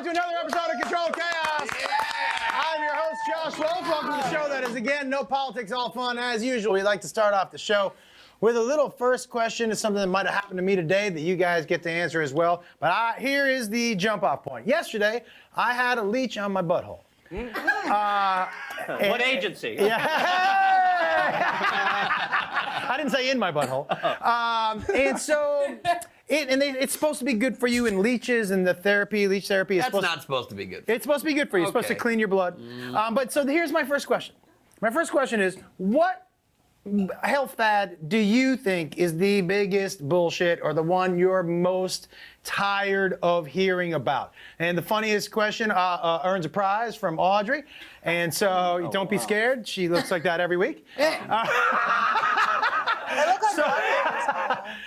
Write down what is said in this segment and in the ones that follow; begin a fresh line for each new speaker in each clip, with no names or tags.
to another episode of Control Chaos. Yeah. I'm your host, Josh Wolf. Welcome to the show that is, again, no politics, all fun. As usual, we like to start off the show with a little first question. It's something that might have happened to me today that you guys get to answer as well. But here is the jump-off point. Yesterday, I had a leech on my butthole.
What agency?
Yeah. I didn't say in my butthole. And so... It's supposed to be good for you in leeches and the leech therapy.
That's not supposed to be good.
It's supposed to be good for you. It's supposed to clean your blood. But so here's my first question. My first question is, what health fad do you think is the biggest bullshit or the one you're most tired of hearing about? And the funniest question earns a prize from Audrey. And so don't be scared. She looks like that every week.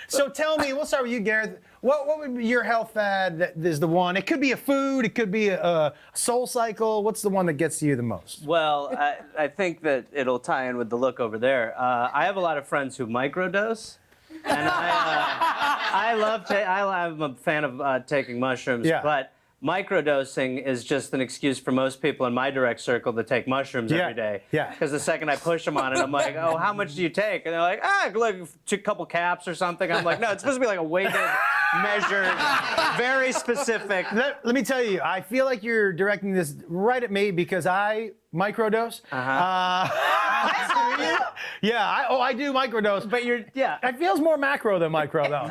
So tell me, we'll start with you, Gareth. What would be your health fad that is the one? It could be a food, it could be a soul cycle. What's the one that gets to you the most?
Well, I think that it'll tie in with the look over there. I have a lot of friends who microdose. And I'm a fan of taking mushrooms, but microdosing is just an excuse for most people in my direct circle to take mushrooms every day. Yeah. Because the second I push them on it, I'm like, oh, how much do you take? And they're like, like a couple caps or something. I'm like, no, it's supposed to be like a weighted, measured, very specific.
Let me tell you, I feel like you're directing this right at me because I microdose. I do microdose.
But
it feels more macro than micro, though.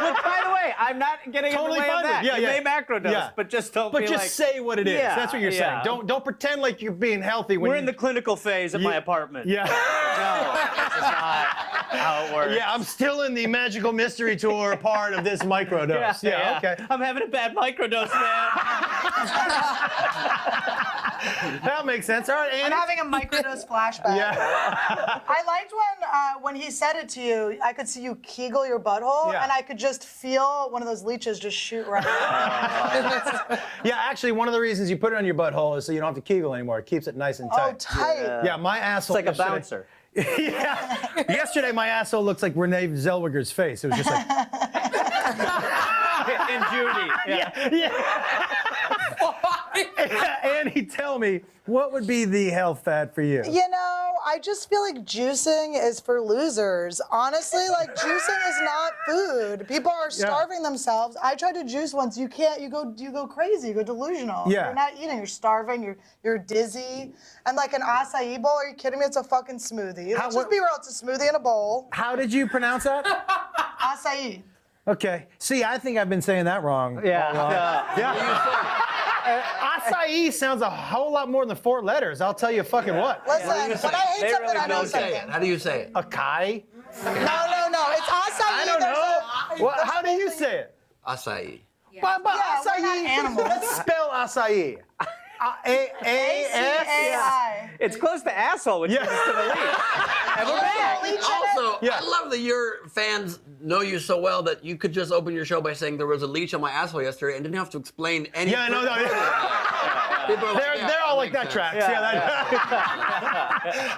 Look, by the way, I'm not getting
totally
in the way of that. You may macrodose, but just don't be
just say what it is. That's what you're saying. Don't pretend like you're being healthy. We're
in the clinical phase at my apartment.
Yeah.
No, that's not how it works.
Yeah, I'm still in the magical mystery tour part of this microdose. Yeah, okay.
I'm having a bad microdose, man.
That makes sense. All right, Andy.
I'm having a microdose flashback.
Yeah.
I liked when he said it to you, I could see you kegel your butthole, and I could just feel one of those leeches just shoot right out.
Yeah, actually, one of the reasons you put it on your butthole is so you don't have to kegel anymore. It keeps it nice and tight.
Oh, tight.
Yeah, my asshole.
It's like a bouncer.
Yeah. Yesterday, my asshole looks like Renee Zellweger's face. It was just like...
And Judy.
Yeah. Andy, tell me, what would be the health fad for you?
You know, I just feel like juicing is for losers. Honestly, like juicing is not food. People are starving themselves. I tried to juice once. You can't. You go crazy. You go delusional.
Yeah.
You're not eating. You're starving. You're dizzy. And like an acai bowl. Are you kidding me? It's a fucking smoothie. Let's just be real. It's a smoothie in a bowl.
How did you pronounce that?
Acai.
Okay. See, I think I've been saying that wrong.
Yeah.
Acai sounds a whole lot more than 4 letters. I'll tell you fucking what.
Listen, when I hate something, I know something.
How do you say it?
Acai?
No. It's acai.
I don't know. How do you say it?
Acai.
But
we're
acai.
not animals.
Let's spell acai. A-A-S?
It's close to asshole, which is to the lead. And we're back.
Also, I love that your fans know you so well that you could just open your show by saying there was a leech on my asshole yesterday and didn't have to explain anything.
Yeah, no.
People are like,
They're all like that tracks.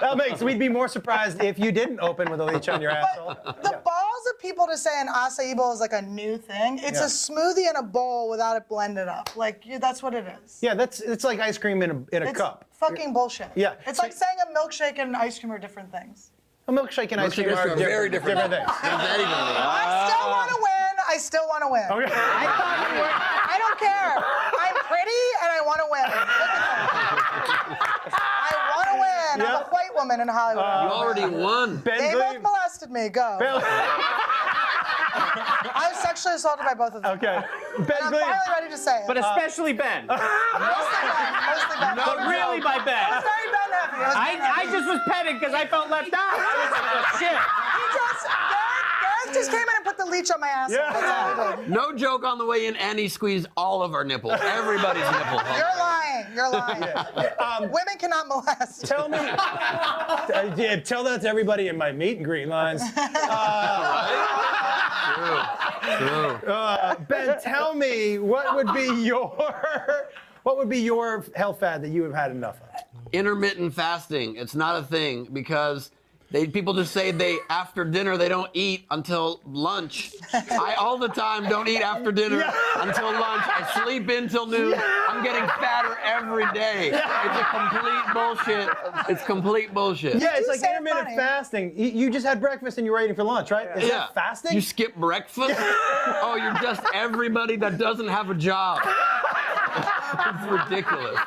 That makes. We'd be more surprised if you didn't open with a leech on your asshole.
The balls of people to say an acai bowl is like a new thing. It's a smoothie in a bowl without it blended up. Like that's what it is.
Yeah, it's like ice cream in a cup.
Fucking bullshit.
Yeah.
It's like saying a milkshake and ice cream are different things.
A milkshake and ice cream are
very different
things.
I still want to win. I still want to win.
Okay.
I don't care. I'm pretty and I want to win. I want to win. I'm a white woman in Hollywood.
You already won.
They both molested me. Go. I was sexually assaulted by both of them.
Okay.
And I'm finally ready to say it.
But especially Ben.
Mostly Ben.
But really by
It
Ben.
was very Ben heavy.
I just was petting because I felt left out. Shit.
Gareth just came in and put the leech on my ass.
Yeah.
That's all he did.
No joke on the way in, and he squeezed all of our nipples. Everybody's nipples.
You're lying. You're lying. Women cannot molest.
Tell me. Tell that to everybody in my meet and greet lines.
True.
Ben, tell me what would be your health fad that you have had enough of?
Intermittent fasting. It's not a thing because People just say after dinner they don't eat until lunch. I all the time don't eat after dinner until lunch. I sleep in till noon. I'm getting fatter every day. It's a complete bullshit. It's complete bullshit.
Yeah, it's like
say
intermittent
funny.
fasting. You just had breakfast and you were eating for lunch, right? Is that fasting?
You skip breakfast? Oh, you're just everybody that doesn't have a job. It's ridiculous.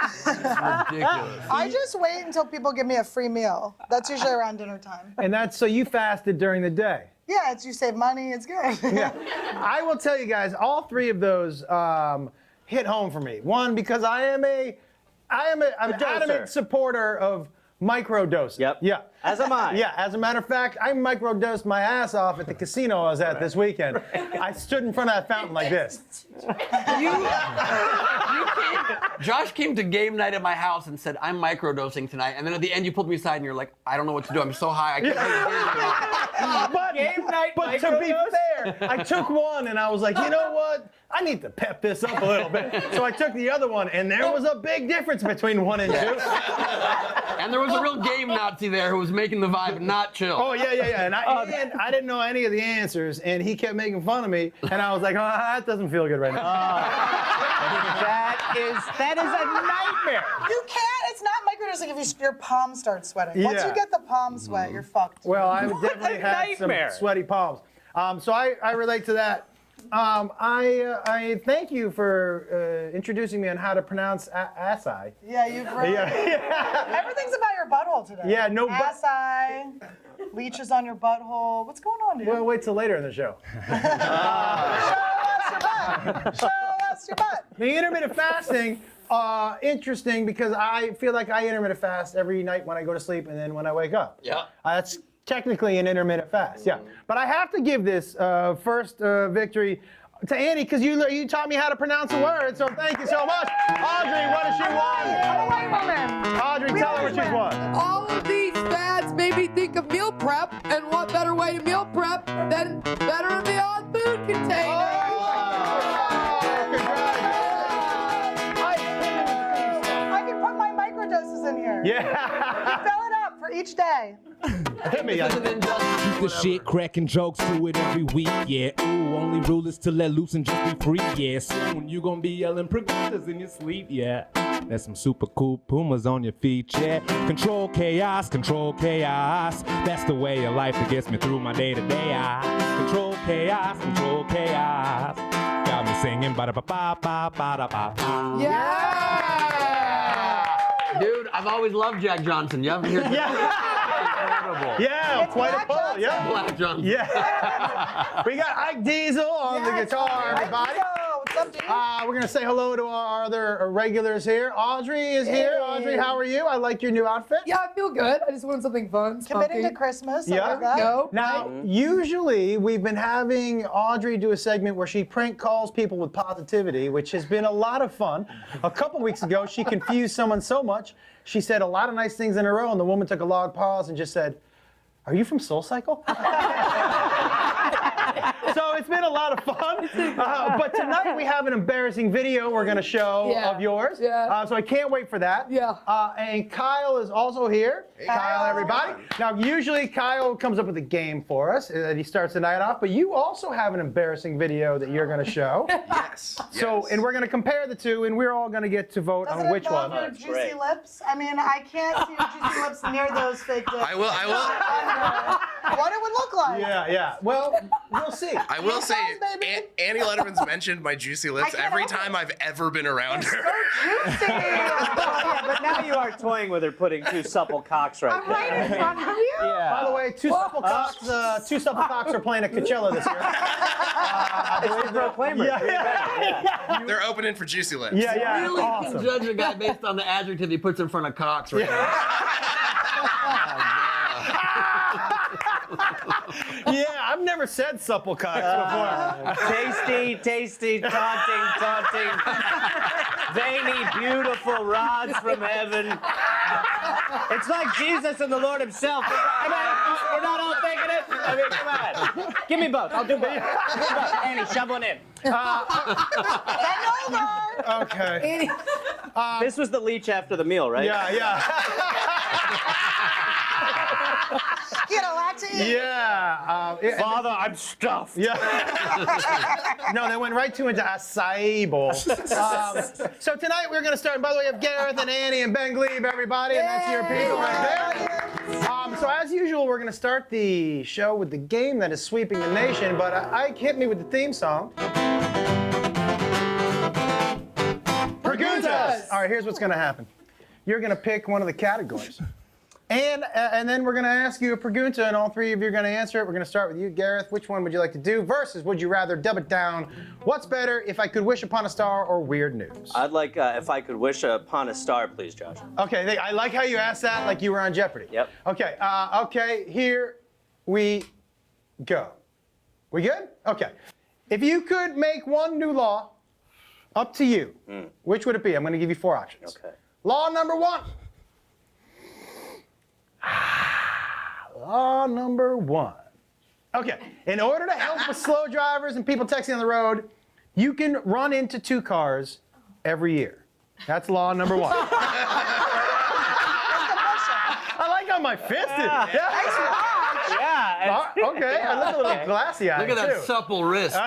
It's ridiculous.
I just wait until people give me a free meal. That's usually around dinner time.
And that's so you fasted during the day.
Yeah, you save money. It's good.
Yeah. I will tell you guys, all three of those hit home for me. One, because I'm an adamant supporter of microdosing.
Yep.
Yeah.
As am I.
Yeah, as a matter of fact, I microdosed my ass off at the casino I was at this weekend. I stood in front of that fountain like this.
Josh came to game night at my house and said, I'm microdosing tonight. And then at the end, you pulled me aside and you're like, I don't know what to do. I'm so high. I can't
Game night
But to be
microdose?
fair, I took one and I was like, you know what? I need to pep this up a little bit. So I took the other one, and there was a big difference between 1 and 2.
And there was a real game Nazi there who was making the vibe not chill.
Oh, yeah. And I didn't know any of the answers, and he kept making fun of me, and I was like, oh, that doesn't feel good right now.
That is a nightmare.
You can't. It's not microdosing if your palms start sweating. Once
Yeah.
you get the palm sweat, you're fucked.
Well, I definitely had some
nightmare.
sweaty palms. So I relate to that. I thank you for introducing me on how to pronounce assai.
Yeah, you've really. Everything's about your butthole today.
Yeah, no but-
Assai, leeches on your butthole. What's going on, dude?
Well, wait till later in the show.
Show us your butt. Show us your butt.
The intermittent fasting, interesting because I feel like I intermittent fast every night when I go to sleep and then when I wake up.
Yeah.
That's technically an intermittent fast, yeah. But I have to give this first victory to Annie because you taught me how to pronounce a word, so thank you so much. Audrey, what has she won?
Oh, wait a moment.
Audrey, tell her what she's won.
All of these fads made me think of meal prep, and what better way to meal prep than better Beyond Food container?
I can put my microdoses in here.
Yeah.
Fill it up for each day.
Hit me.
This is an injustice.
The shit, cracking jokes to it every week, yeah. Ooh, only rule is to let loose and just be free, yeah. Soon you gonna be yelling progressives in your sleep, yeah. There's some super cool pumas on your feet, yeah. Control chaos, control chaos. That's the way of life that gets me through my day to day. Control chaos, control chaos. Got me singing ba da ba ba ba ba da ba.
Yeah!
Dude, I've always loved Jack Johnson. You haven't heard Incredible.
Yeah,
It's
quite a
Black
pull.
Johnson.
Yeah.
Black Johnson.
Yeah. We got Ike Diesel on the guitar, everybody.
What's up, dude?
We're going to say hello to our other regulars here. Audrey is here. Audrey, how are you? I like your new outfit.
Yeah, I feel good. I just wanted something fun.
Committing to
spunky.
Christmas.
Yeah.
I love that.
Go.
Now, usually we've been having Audrey do a segment where she prank calls people with positivity, which has been a lot of fun. A couple weeks ago, she confused someone so much, she said a lot of nice things in a row, and the woman took a long pause and just said, "Are you from SoulCycle?" So it's been a lot of fun. But tonight we have an embarrassing video we're going to show
Yeah.
of yours.
Yeah.
So I can't wait for that.
Yeah.
And Kyle is also here. Kyle, everybody. Now, usually Kyle comes up with a game for us that he starts the night off, but you also have an embarrassing video that you're going to show.
Yes.
So, and we're going to compare the two, and we're all going to get to vote
Does
on
it
which
involve
one.
your juicy lips? I mean, I can't see your juicy lips near those fake lips.
I will.
What it would look like.
Yeah. Well, we'll see.
I will say,
baby.
Annie Lederman's mentioned my juicy lips
can't
every
help
time I've ever been around her.
Juicy.
But now you are toying with her putting two supple cocks right there.
Right in front of you.
By the way, two supple cocks are playing at Coachella this year.
It's the proclaimer.
Yeah.
They're opening for juicy lips.
Yeah.
Really
Awesome.
can judge a guy based on the adjective he puts in front of cocks right now.
Yeah, I've never said supple cocks before.
Tasty, taunting, veiny, beautiful rods from heaven. It's like Jesus and the Lord himself. I mean, we're not all thinking it. I mean, come on. Give me both. I'll do both. Annie, shove one in.
Bend over.
Okay.
This was the leech after the meal, right?
Yeah.
He had a lot to eat.
Yeah.
Father, I'm stuffed.
Yeah. No, they went right into acai bowl. So tonight we're going to start. And by the way, we have Gareth and Annie and Ben Gleib, everybody, and that's your people right there. So as usual, we're going to start the show with the game that is sweeping the nation. But Ike hit me with the theme song. Preguntas. All right, here's what's going to happen. You're going to pick one of the categories. And then we're going to ask you a pregunta, and all three of you are going to answer it. We're going to start with you, Gareth. Which one would you like to do? Versus, would you rather dub it down? What's better, If I Could Wish Upon a Star or Weird News?
I'd like, if I could wish upon a star, please, Josh.
Okay, I like how you asked that like you were on Jeopardy.
Yep.
Okay, okay, here we go. We good? Okay. If you could make one new law, up to you, which would it be? I'm going to give you 4 options.
Okay.
Law number 1. Law number 1. Okay, in order to help with slow drivers and people texting on the road, you can run into 2 cars every year. That's law number 1. I like how my fist is.
Yeah.
Okay, I look a little glassy-eyed,
Look at that
too.
supple wrist.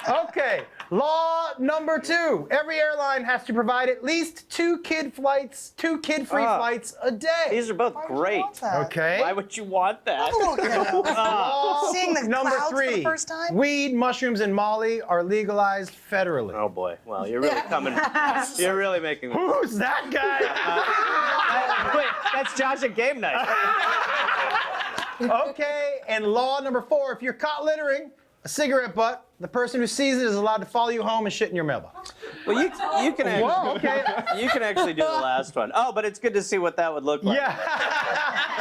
Okay, law number 2. Every airline has to provide at least 2 kid-free flights a day.
These are both great.
Okay.
Why would you want that?
Law
Seeing the
number
clouds for
3.
the first time?
Weed, mushrooms, and Molly are legalized federally.
Oh boy. Well, you're really coming. You're really making me.
Who's that guy?
Wait, that's Josh at game night.
Okay, and law number 4. If you're caught littering a cigarette butt, the person who sees it is allowed to follow you home and shit in your mailbox.
Well, you can actually,
Whoa, okay.
you can actually do the last one. Oh, but it's good to see what that would look like.
Yeah.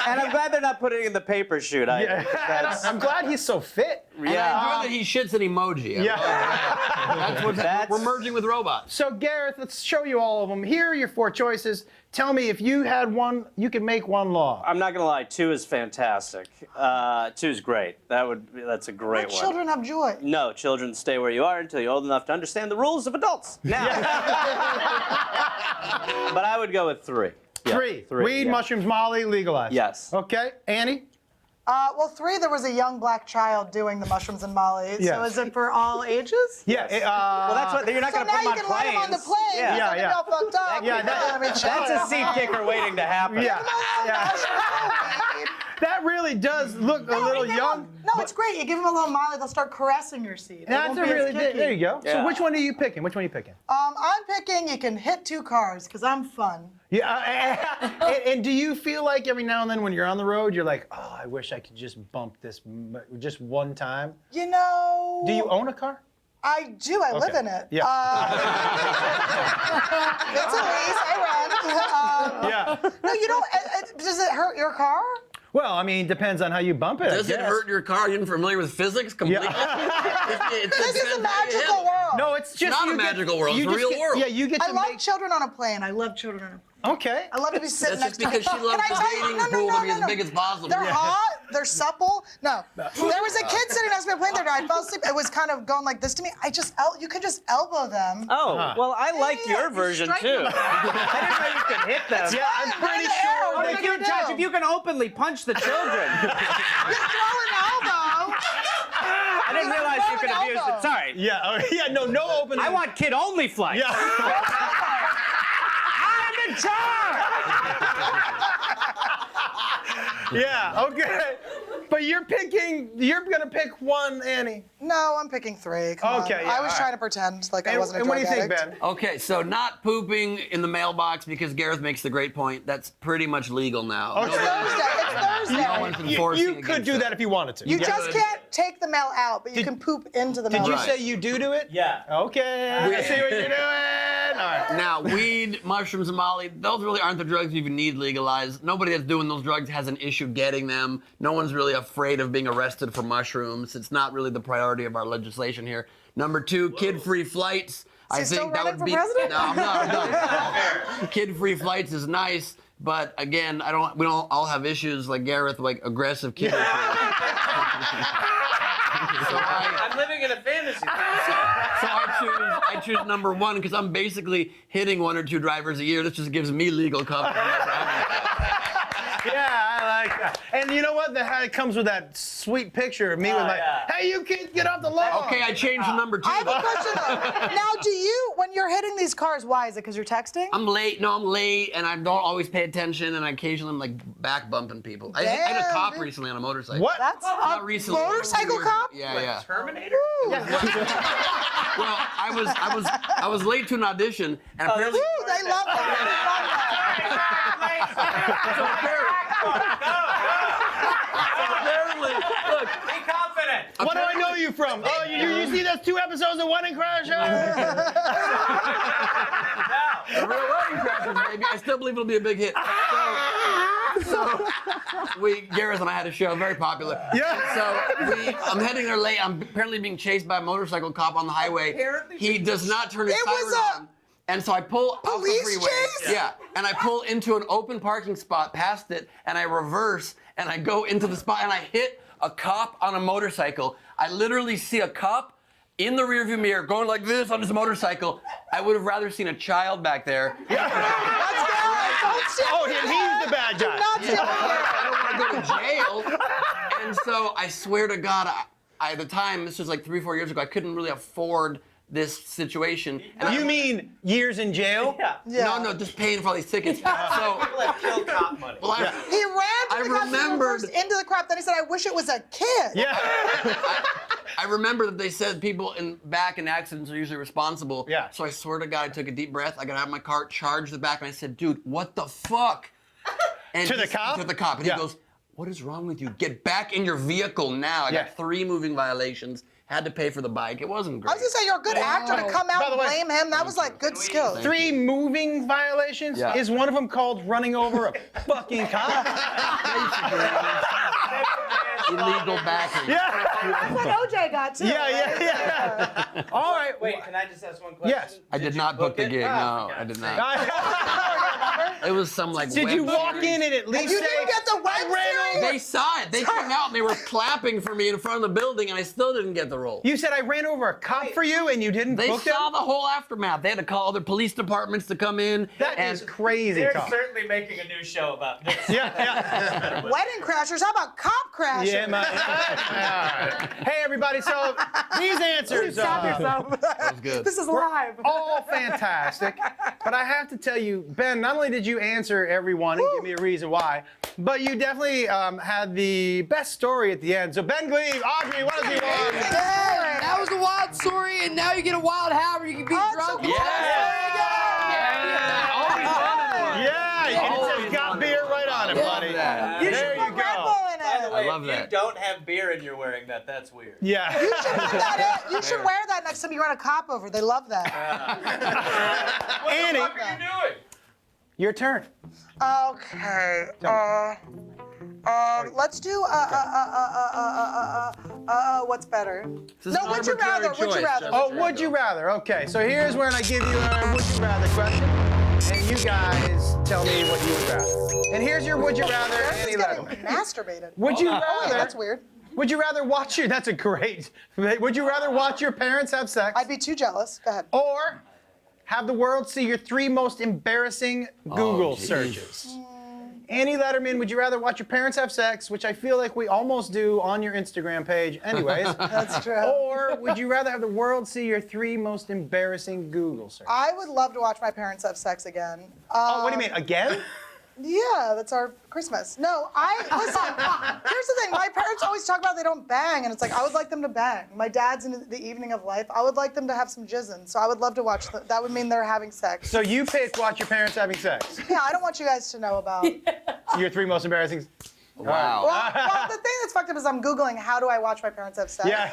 And I'm glad they're not putting it in the paper shoot.
I'm glad he's so fit.
And I enjoy that he shits an emoji.
Yeah.
That's what we're merging with robots.
So Gareth, let's show you all of them. Here are your 4 choices. Tell me if you had one, you could make one law.
I'm not gonna lie, 2 is fantastic. 2 is great. That's a great
Let
one.
children have joy.
No, children, stay where you are until you're old enough to understand the rules of adults. Now. But I would go with 3. Yeah,
3.
3.
Weed,
yeah.
mushrooms, Molly, legalized.
Yes.
Okay. Annie?
Well, 3, there was a young black child doing the mushrooms and Molly.
Yes.
So is it for all ages?
Yeah.
Well, that's what you're not
So
gonna
now
put
you
them
can let him on the
planes.
plane.
Yeah.
Yeah,
So
yeah.
they all fucked up.
Yeah,
That's a seat kicker waiting to happen.
Yeah. That really does look a little young.
No, it's great. You give them a little Molly, they'll start caressing your seat. It
That's
won't
a
be as
really
kicky.
there you go. So
Yeah.
which one are you picking? Which one are you picking?
I'm picking you can hit 2 cars because I'm fun.
Yeah. And do you feel like every now and then when you're on the road, you're like, oh, I wish I could just bump this just one time?
You know.
Do you own a car?
I do. I live in it.
Yeah.
It's a lease. I rent.
Yeah.
No, you don't. Does it hurt your car?
Well, I mean, depends on how you bump it.
Does it hurt your car? Are you familiar with physics completely?
This is a magical world.
No, it's just
not
you
a
get-
magical world,
you
it's a
just
real
get-
world.
Yeah, you get
I
to
love
make.
children on a plane. I love children on a plane.
Okay.
I love to be sitting
That's
next
just
to
because she loves the dating pool to be as big as possible.
They're
Yeah.
hot. They're supple. No. There was a kid sitting next to me on a plane there. I fell asleep. It was kind of going like this to me. You could just elbow them.
Oh, well, I like
Yeah,
your
you
version
strike
too.
them.
I didn't know you could hit them.
Yeah, I'm pretty
Right
sure.
there. What
If
am I
you,
gonna
Josh,
do?
if you can openly punch the children.
You throw an elbow.
I didn't realize you could
Throw an
abuse
elbow.
it. Sorry.
Yeah, no open.
I want kid-only flights.
Yeah.
I'm in charge.
Yeah, okay. But you're gonna pick one, Annie.
No, I'm picking 3. Come
Okay,
on.
yeah,
I was
all
trying
right.
to pretend like I
And,
wasn't a
and what do
drug
you think,
addict.
Ben?
Okay, so not pooping in the mailbox because Gareth makes the great point. That's pretty much legal now.
Oh,
It's Thursday. It's Thursday.
No one's enforcing
You could
against
do
it.
that if you wanted to.
You
Yeah.
just can't take the mail out, but you can poop into the mail.
Did you
Right.
say you do it?
Yeah.
Okay. I see what you're doing. All right.
Now, weed, mushrooms, and Molly, those really aren't the drugs you even need legalized. Nobody that's doing those drugs has an issue getting them. No one's really afraid of being arrested for mushrooms. It's not really the priority of our legislation here. Number 2, kid-free flights. I
he still
think that
running
would
for
be.
president?
No, I'm not. I'm done. Kid-free flights is nice, but again, we don't all have issues like Gareth, like aggressive kid issues. So
I'm living in a fantasy.
I choose number 1 because I'm basically hitting 1 or 2 drivers a year. This just gives me legal cover.
Yeah, Yeah, and you know what? It comes with that sweet picture of me with my, hey, you kids, get off the lawn.
Okay, I changed the number 2.
I have a question though. Now, do you, when you're hitting these cars, why is it? Because you're texting?
I'm late. No, I'm late, and I don't always pay attention, and I occasionally am like back bumping people. I hit a cop recently on a motorcycle.
What?
That's
Not
a
recently.
motorcycle cop?
Yeah.
Terminator?
Well, I was late to an audition, and apparently.
Ooh, they love that.
Apparently, look.
Be confident.
What do I know you from? Oh, you see those 2 episodes of Wedding Crashers?
The real Wedding Crashers, baby. I still believe it'll be a big hit. So Gareth and I had a show, very popular.
Yeah.
So I'm heading there late. I'm apparently being chased by a motorcycle cop on the highway. He does not turn his siren on. And so I pull off the
police
freeway.
chase?
Yeah. And I pull into an open parking spot past it, and I reverse, and I go into the spot, and I hit a cop on a motorcycle. I literally see a cop in the rearview mirror going like this on his motorcycle. I would have rather seen a child back there.
Oh, he's the bad guy.
Not steal
I don't want to go to jail. And so I swear to God, I at the time, this was like 3-4 years ago, I couldn't really afford this situation. And
You mean years in jail?
Yeah.
No, just paying for all these tickets. So,
Kill cop money.
well,
He ran to the cop, he
remembered-
reversed into the crap, then he said, I wish it was a kid.
Yeah.
I remember that they said people back in accidents are usually responsible.
Yeah.
So I swear to God, I took a deep breath. I got out of my car, charged the back, and I said, dude, what the fuck? And
To the cop?
To the cop. And
Yeah.
he goes, what is wrong with you? Get back in your vehicle now. I
Yeah.
got 3 moving violations. Had to pay for the bike. It wasn't great.
I was gonna say, you're a good actor to come
By
out
the
and
way-
blame him. That was like good skill.
3 moving violations?
Yeah.
Is one of them called running over a fucking cop?
Illegal backing.
Yeah.
That's what OJ got too.
Yeah. All right.
Wait, can I just ask one question?
Yes.
I did not book the gig. No, I did not. It was some like.
Did you
web
walk
series.
in and at least
You
say,
didn't get the web
I ran
series?
over?
They saw it. They came out and they were clapping for me in front of the building, and I still didn't get the role.
You said I ran over a cop for you and you didn't
They
book
saw
them?
the whole aftermath. They had to call other police departments to come in.
That
and
is crazy
They're
talk.
certainly making a new show about this.
Yeah.
Wedding crashers. How about cop crashers?
Yeah, Hey, everybody. So these answers
Stop
are
yourself.
That was good.
This is live.
all fantastic. But I have to tell you, Ben, not only did you answer everyone and give me a reason why, but you definitely had the best story at the end. So Ben Gleib, Audrey, what does he want?
That was a wild story, and now you get a wild hat where you can be
Oh, it's
drunk.
so cool.
Always wanted one.
Yeah, and it
Always
says got
wanted
beer
one.
right on it,
Love
buddy.
that.
You
There
should
you
put Red
go.
Bull in
By the
it.
way,
I love
if
that.
you don't have beer and you're wearing that, that's weird.
Yeah.
You should wear that next time you run a cop over. They love that.
Annie,
What are you doing?
your turn.
Okay. Let's do what's better?
This is
No, would you
arbitrary
rather? Would you
choice,
rather?
Oh, would you rather? Okay, so here's when I give you a would you rather question, and you guys tell me what you would rather. And here's your would you rather,
Gareth
Annie
is getting
Lederman.
masturbated.
Would you
Oh,
rather?
that's weird.
Would you rather watch your? That's a great. Would you rather watch your parents have sex,
I'd be too jealous. Go ahead.
or have the world see your 3 most embarrassing Google
geez.
searches? Annie Lederman, would you rather watch your parents have sex, which I feel like we almost do on your Instagram page, anyways?
That's true.
Or would you rather have the world see your 3 most embarrassing Google searches?
I would love to watch my parents have sex again.
Oh, what do you mean, again?
Yeah, that's our Christmas. No, listen, here's the thing. My parents always talk about they don't bang, and it's like, I would like them to bang. My dad's in the evening of life. I would like them to have some jizzing, so I would love to watch that. Would mean they're having sex.
So you pick watch your parents having sex.
Yeah, I don't want you guys to know about.
Your 3 most embarrassing.
Wow.
Well, the thing that's fucked up is I'm Googling how do I watch my parents have sex.
Yeah.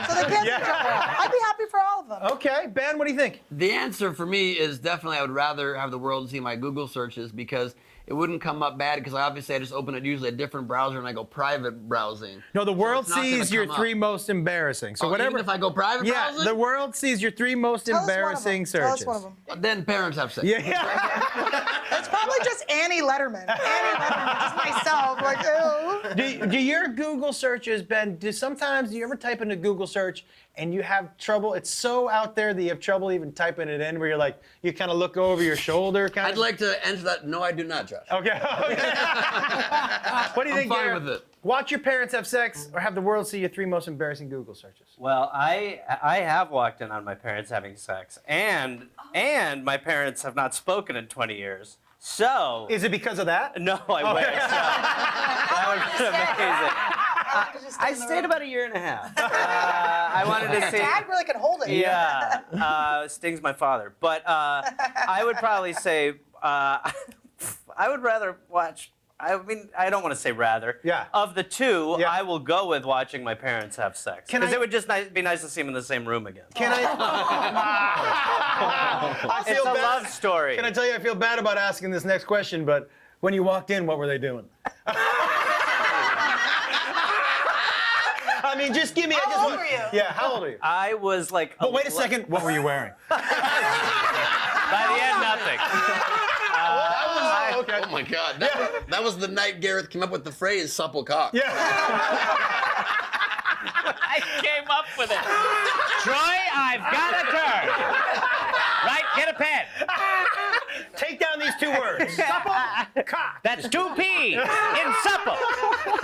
So they can't
Yeah.
jump around. I'd be happy for all of them.
Okay, Ben, what do you think?
The answer for me is definitely I would rather have the world see my Google searches because it wouldn't come up bad because I just open it usually a different browser and I go private browsing.
No, the world
it's not gonna
sees your
come
3
up.
most embarrassing. So
Oh,
whatever.
Even if I go private
yeah,
browsing?
the world sees your 3 most
Tell us one of
embarrassing
them.
searches.
Tell us one of them.
Then parents have sex.
Yeah.
It's probably just Annie Lederman. Annie Lederman, just myself. Like, ew.
do your Google searches, Ben, do you ever type into Google search and you have trouble, it's so out there that you have trouble even typing it in, where you're like, you kind of look over your shoulder, kind
I'd
of.
like to answer that. No, I do not, Josh.
Okay. What do you think,
fine
Gareth?
with it.
Watch your parents have sex, or have the world see your 3 most embarrassing Google searches?
Well, I have walked in on my parents having sex, and my parents have not spoken in 20 years. So
Is it because of that?
no, I wish. That would be amazing. I stayed about a year and a half. I wanted to see.
Dad really can hold it.
Yeah, stings my father. But I would probably say I would rather watch. I mean, I don't want to say rather.
Yeah.
Of the two,
Yeah.
I will go with watching my parents have sex.
Can
Because
I-
it would just be nice to see them in the same room again.
Can I? I
It's
feel
a
bad.
love story.
Can I tell you, I feel bad about asking this next question, but when you walked in, what were they doing? I mean, just give me.
How old were you?
Yeah, how old are you?
I was like.
But wait a second, what were you wearing?
By the end, nothing.
Okay.
Oh my God, that was the night Gareth came up with the phrase "supple cock."
Yeah.
I came up with it. Troy, I've got a turn. Right, get a pen.
Take down these 2 words. Supple cock.
That's 2 P's in supple.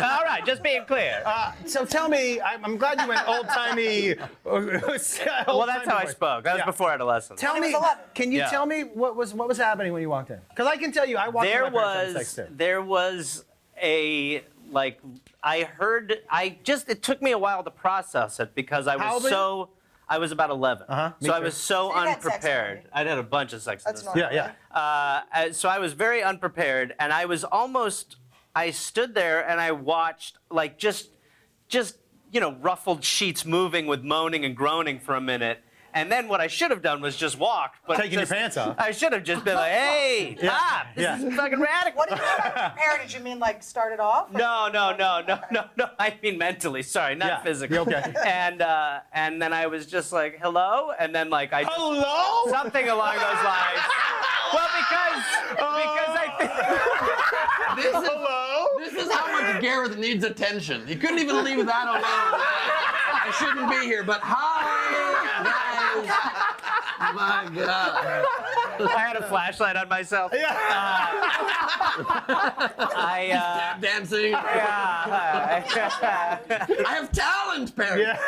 All right, just being clear.
So tell me, I'm glad you went old-timey.
Well, that's how I spoke. That was before adolescence.
Tell
He was
me,
11.
can you
Yeah.
tell me what was happening when you walked in? Because I can tell you, I walked in.
There
my parents having
was
sex too.
there was a like it took me a while to process it because I
How
was
old were
I was about 11.
Me
So I
too.
was so
So you had sex
unprepared.
already.
I'd had a bunch of sex.
That's
at this
normal.
Yeah.
So I was very unprepared, and I stood there and I watched like just ruffled sheets moving with moaning and groaning for a minute. And then what I should have done was just walk. But
Taking your pants off.
I should have just been like, hey, stop. This is fucking radical.
What did you mean by prepared? Did you mean like started off?
No. I mean mentally. Sorry, not
Yeah,
physically.
you're okay.
And then I was just like, hello, and then like I just,
Hello?
something along those lines. Well, because I think
Hello?
This is how much Gareth needs attention. He couldn't even leave that alone. I shouldn't be here, but hi, guys. My God.
I had a flashlight on myself.
Dancing.
Yeah.
I have talent, Perry.
Yeah.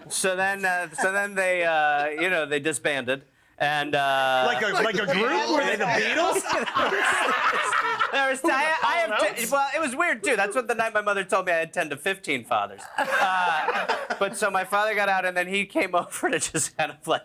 So then they they disbanded. And
Like a group? Were they the Beatles?
There was, well, it was weird too. That's what the night my mother told me I had 10 to 15 fathers. But so my father got out, and then he came over to just kind of like,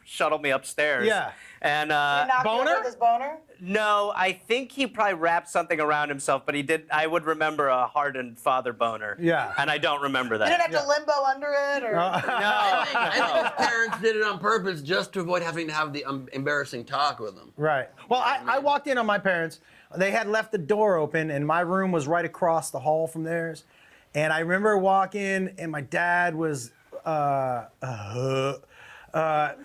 shuttle me upstairs.
Yeah.
He
And
knocked you over
Boner?
with his boner?
no, I think he probably wrapped something around himself, but he did. I would remember a hardened father boner.
Yeah.
And I don't remember that.
You didn't have to limbo under it? Or...
I think his parents did it on purpose just to avoid having to have the embarrassing talk with them.
Right. Well, I walked in on my parents. They had left the door open, and my room was right across the hall from theirs. And I remember walking, and my dad was,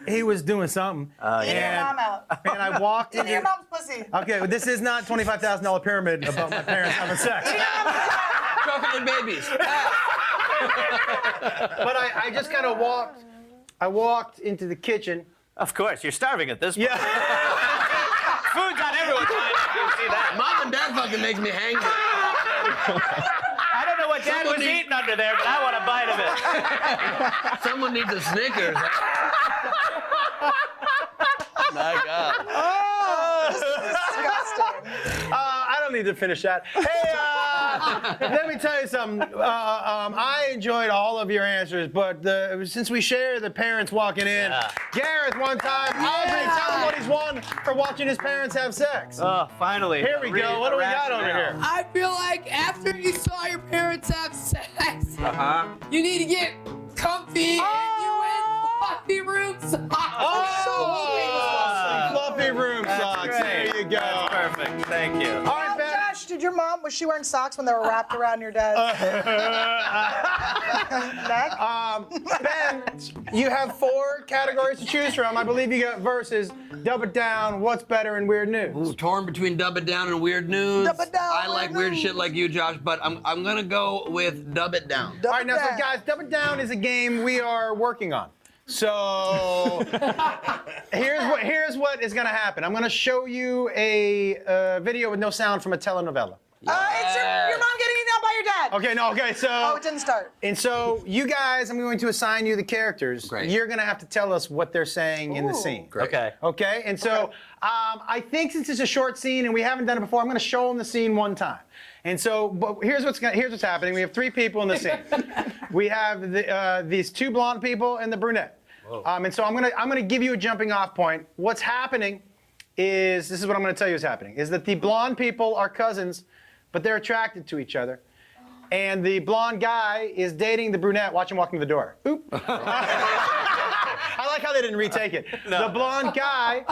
he was doing something.
Eating your mom out.
And I walked
Eating your
into.
mom's pussy.
Okay, but this is not $25,000 pyramid about my parents having sex.
Chocolate babies.
But I just kind of walked. I walked into the kitchen.
Of course, you're starving at this point.
Yeah.
Food's on everyone's mind. You see that?
Mom and Dad fucking makes me hangry.
I don't know what Dad was eating under there, but I want a bite of it.
Someone needs a Snickers. My God.
Disgusting.
I don't need to finish that. Hey, let me tell you something. I enjoyed all of your answers, but since we share the parents walking in, Gareth one time, Audrey, tell him what he's won for watching his parents have sex.
Oh, finally.
Here we go. What do we got over here?
I feel like after you saw your parents have sex, you need to get comfy and you win fluffy room socks.
Fluffy room socks.
Great.
There you go.
That's perfect. Thank you.
All right, Ben.
Josh, did your mom, was she wearing socks when they were wrapped around your dad's neck?
Ben, you have 4 categories to choose from. I believe you got versus, Dub It Down, What's Better, and Weird News.
Ooh, torn between Dub It Down and Weird News.
Dub It Down,
I like
Weird
weird shit
News.
like you, Josh, but I'm gonna go with Dub It Down.
All right, now, so
Down.
guys, Dub It Down is a game we are working on. So here's what is going to happen. I'm going to show you a video with no sound from a telenovela.
It's your mom getting eaten out by your dad.
Okay, no, okay, so.
Oh, it didn't start.
And so you guys, I'm going to assign you the characters.
Great.
You're going to have to tell us what they're saying in the scene.
Great.
Okay.
Okay, and so I think since it's a short scene and we haven't done it before, I'm going to show them the scene one time. And so, but here's what's happening. We have 3 people in the scene. We have these 2 blonde people and the brunette. And so I'm gonna give you a jumping off point. What's happening is, this is what I'm gonna tell you is happening, is that the blonde people are cousins, but they're attracted to each other. And the blonde guy is dating the brunette. Watch him walking to the door. Oop. I like how they didn't retake it. The blonde guy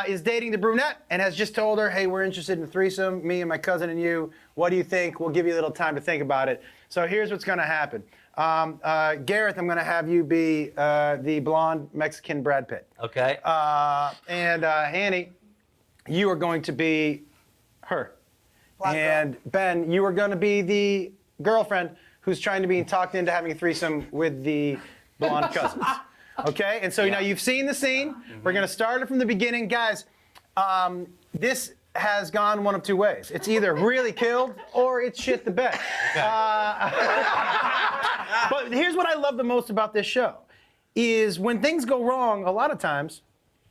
is dating the brunette and has just told her, hey, we're interested in a threesome, me and my cousin and you. What do you think? We'll give you a little time to think about it. So here's what's going to happen. Gareth, I'm going to have you be the blonde Mexican Brad Pitt.
Okay.
And Annie, you are going to be her.
Black
And Ben, you are going to be the girlfriend who's trying to be talked into having a threesome with the blonde cousins. Okay, and so now you've seen the scene. We're going to start it from the beginning. Guys, this has gone one of 2 ways. It's either really killed or it's shit the bed. But here's what I love the most about this show, is when things go wrong, a lot of times,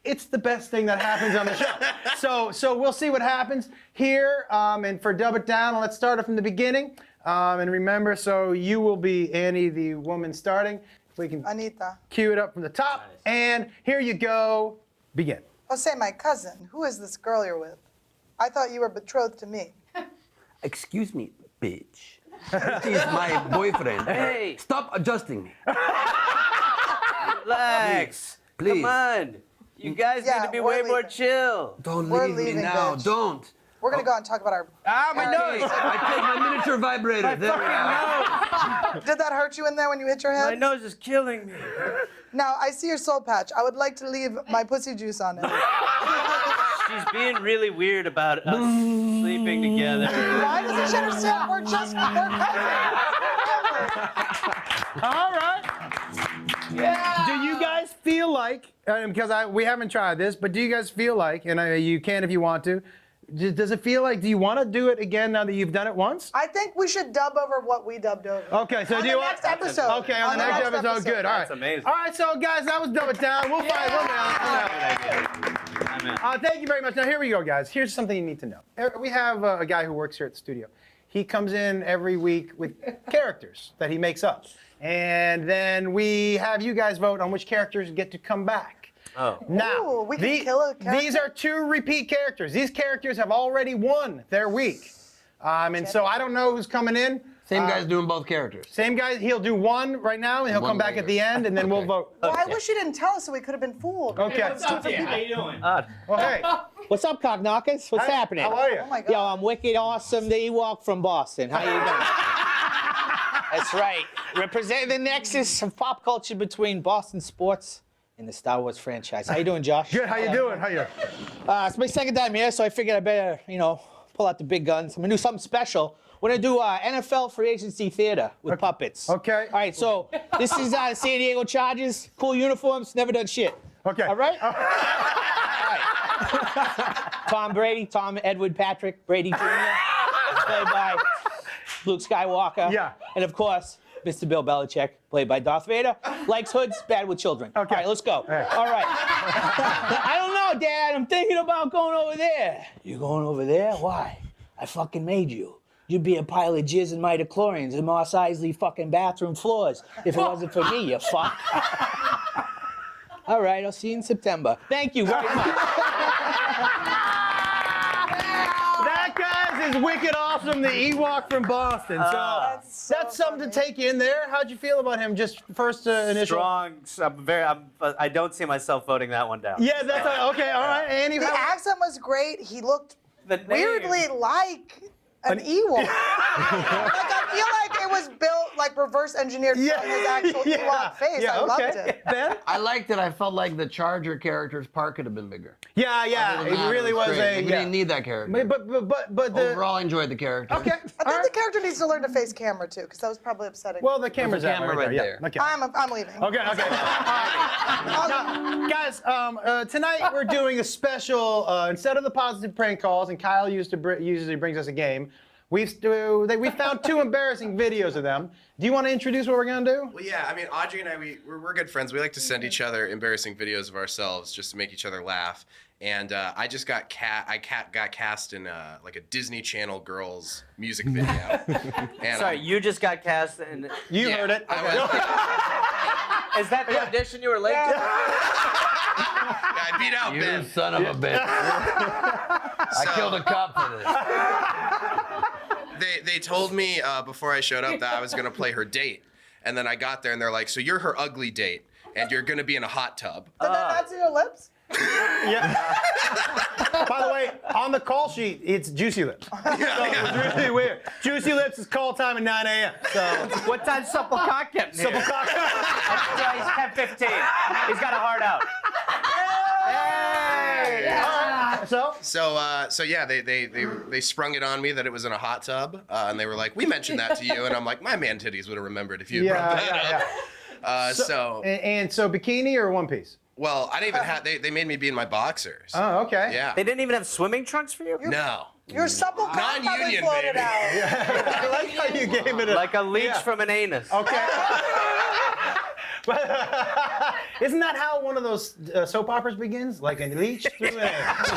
it's the best thing that happens on the show. So we'll see what happens here. And for Dub It Down, let's start it from the beginning. And remember, so you will be Annie, the woman starting. If we can
Anita.
cue it up from the top.
Nice.
And here you go. Begin.
Oh, say, my cousin, who is this girl you're with? I thought you were betrothed to me.
Excuse me, bitch. This is my boyfriend.
Hey.
Stop adjusting me.
Relax.
Please.
Come on. You guys
Yeah,
need to be
we're
way more
leaving.
chill.
Don't
We're
leave me
leaving,
now.
bitch.
Don't.
We're gonna go out and talk about our.
My
Okay,
nose.
I take my miniature vibrator. There we are.
Did that hurt you in there when you hit your
My
head?
nose is killing me.
Now I see your soul patch. I would like to leave my pussy juice on it.
She's being really weird about us sleeping together.
Why doesn't she understand? We're cousins.
All right.
Yeah.
Do you guys feel like, because we haven't tried this, but do you guys feel like, and you can if you want to, does it feel like, do you want to do it again now that you've done it once?
I think we should dub over what we dubbed over.
Okay, so
On
do
the
you
next
want?
episode.
Okay, on the next episode, good. All right.
That's amazing.
All right, so guys, that was Dub It Down. We'll find one
I'm in.
Thank you very much. Now here we go, guys. Here's something you need to know. We have a guy who works here at the studio. He comes in every week with characters that he makes up. And then we have you guys vote on which characters get to come back.
Oh.
Now,
Ooh, we can kill a character?
these are 2 repeat characters. These characters have already won their week. And so I don't know who's coming in.
Same guy's doing both characters.
Same guy, he'll do 1 right now, and he'll
One
come back
later.
at the end, and then we'll
Okay.
vote.
Well, I wish you didn't tell us so we could have been fooled.
Okay.
What's up, dude?
How you doing?
Well, hey.
What's up, cock knockers? What's
Hi,
happening?
How are you?
Oh my God.
Yo, I'm wicked awesome, the Ewok from Boston. How you doing? That's right. Representing the nexus of pop culture between Boston sports and the Star Wars franchise. How you doing, Josh?
Good, how you doing? How you?
It's my second time here, so I figured I better, pull out the big guns. I'm gonna do something special. We're gonna do NFL free agency theater with puppets.
Okay.
All right, so this is San Diego Chargers. Cool uniforms, never done shit.
Okay.
All right? All right. Tom Brady, Tom Edward Patrick Brady Jr., played by Luke Skywalker.
Yeah.
And of course, Mr. Bill Belichick, played by Darth Vader. Likes hoods, bad with children.
Okay.
All right, let's go.
Hey.
All right. I don't know, Dad. I'm thinking about going over there. You going over there? Why? I fucking made you. You'd be a pile of jizz in my DeLoreans and Moss Isley fucking bathroom floors if it wasn't for me, you fuck. All right, I'll see you in September. Thank you very much.
That, guys, is wicked awesome, the Ewok from Boston. So that's something to take in there. How'd you feel about him? Just first initial.
Strong. I don't see myself voting that one down.
Yeah, that's okay. All right, Annie.
The accent was great. He looked
The name.
weirdly like An Ewok. Like, I feel like it was built, like, reverse engineered from his actual Ewok face. I loved it.
Ben?
I liked it. I felt like the Charger character's part could have been bigger.
Yeah.
Other than
It
that,
really was
great.
a.
We didn't need that character.
But the.
Overall, I enjoyed the character.
Okay.
I think the character needs to learn to face camera, too, because that was probably upsetting.
Well, the camera's
There's a camera right there.
Yeah. Okay.
I'm leaving.
Okay. All right. Now, guys, tonight we're doing a special. Instead of the positive prank calls, and Kyle usually brings us a game. We found 2 embarrassing videos of them. Do you want to introduce what we're gonna do?
Well, yeah, I mean, Audrey and I, we're good friends. We like to send each other embarrassing videos of ourselves just to make each other laugh. And I just got cast in like a Disney Channel girls music video. And
Sorry, you just got cast in.
You heard it.
Is that the audition you were late to?
I beat out
You
Ben.
son of a bitch. I killed a cop for this.
They told me before I showed up that I was gonna play her date, and then I got there and they're like, "So you're her ugly date, and you're gonna be in a hot tub."
Did that not see your lips?
Yeah. By the way, on the call sheet, it's Juicy Lips. So it's really weird. Juicy Lips is call time at 9 a.m. So
What time Supple Cock kept me?
Supple Cock.
He's 10:15. He's got a heart out.
So yeah, they sprung it on me that it was in a hot tub, and they were like, "We mentioned that to you," and I'm like, "My man titties would have remembered if you brought that up." So
bikini or one piece?
well, I didn't even have. They made me be in my boxers.
Oh, okay.
Yeah.
They didn't even have swimming trunks for you?
No.
Your supple cock probably
Non-union,
floated
baby.
out.
I like how you gave it a.
Like a leech from an anus.
Okay. Isn't that how one of those soap operas begins? Like a leech through an anus.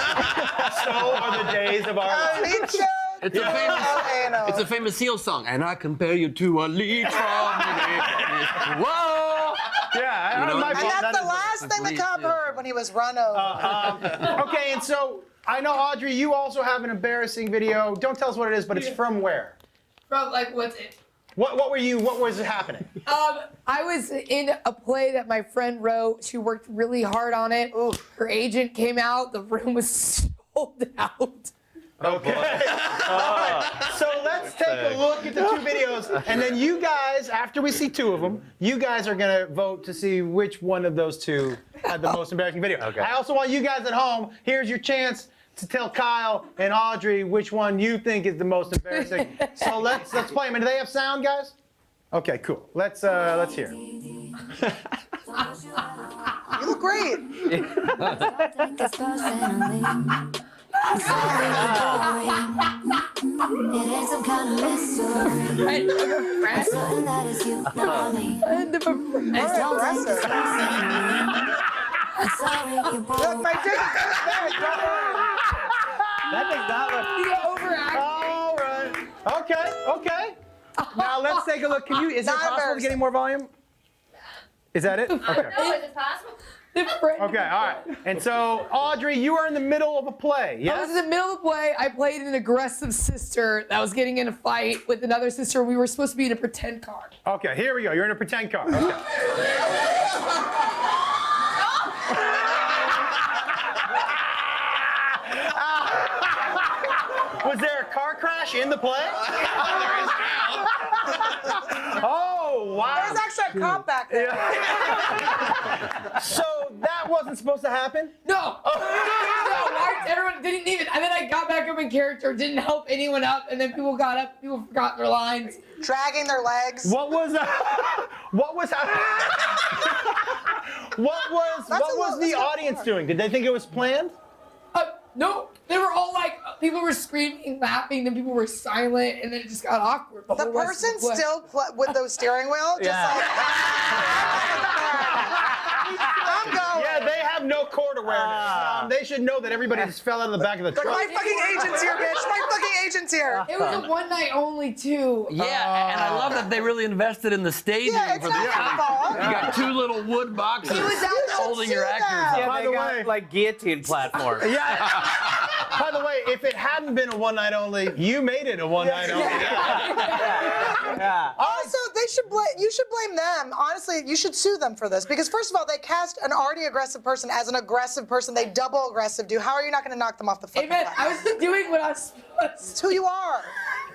So are the days of our lives.
Leech show.
It's a famous Seal song. And I compare you to a leech from an Whoa!
Yeah,
You know,
my
and
fault.
And that's
That
the
is-
last thing the cop heard when he was run over.
Okay, and so I know Audrey, you also have an embarrassing video. Don't tell us what it is, but it's from where?
From like what's it?
What was happening?
I was in a play that my friend wrote. She worked really hard on it. Her agent came out. The room was sold out.
Okay. So let's take a look at the 2 videos, and then you guys, after we see 2 of them, you guys are gonna vote to see which one of those 2 had the most embarrassing video.
Okay.
I also want you guys at home, here's your chance to tell Kyle and Audrey which one you think is the most embarrassing. So let's play them. And do they have sound, guys? Okay, cool. Let's hear.
You look great. Look, my dick is
That thing's not what.
All right. Okay. Now let's take a look. Is it
Not
possible to
embarrassing.
get any more volume? Is that it? Okay.
No, is it possible?
Okay, all right. And so, Audrey, you are in the middle of a play,
I
yes?
was in the middle of the play. I played an aggressive sister that was getting in a fight with another sister. We were supposed to be in a pretend car.
Okay, here we go. You're in a pretend car. Okay. Was there a car crash in the play? Oh, wow.
There's actually a cop back there.
So that wasn't supposed to happen?
No. No, why- everyone didn't even. And then I got back up in character, didn't help anyone up, and then people got up, people forgot their lines.
Dragging their legs.
What was the audience doing? Did they think it was planned?
No, they were all like, people were screaming, laughing, then people were silent, and then it just got awkward.
The
whole rest
person
of the play.
still with the steering wheel, just like. I'm going.
Yeah, they have no chord awareness. They should know that everybody just fell out of the back of the
Like,
truck.
my fucking agent's here, bitch. My fucking agent's here.
It was a one night only too.
Yeah, and I love that they really invested in the staging
Yeah, it's
for
not
this.
your fault.
You got 2 little wood boxes
He was out there
holding
to
your
sue
actors
them.
up.
Yeah,
By
they
the
got
way-
like guillotine platform.
Yeah. By the way, if it hadn't been a one night only, you made it a one night only.
Yeah.
Also, you should blame them. Honestly, you should sue them for this because first of all, they cast an already aggressive person as an aggressive person. They double aggressive. How are you not going to knock them off the fucking
Amen.
platform?
I was doing what I was supposed
It's who you are.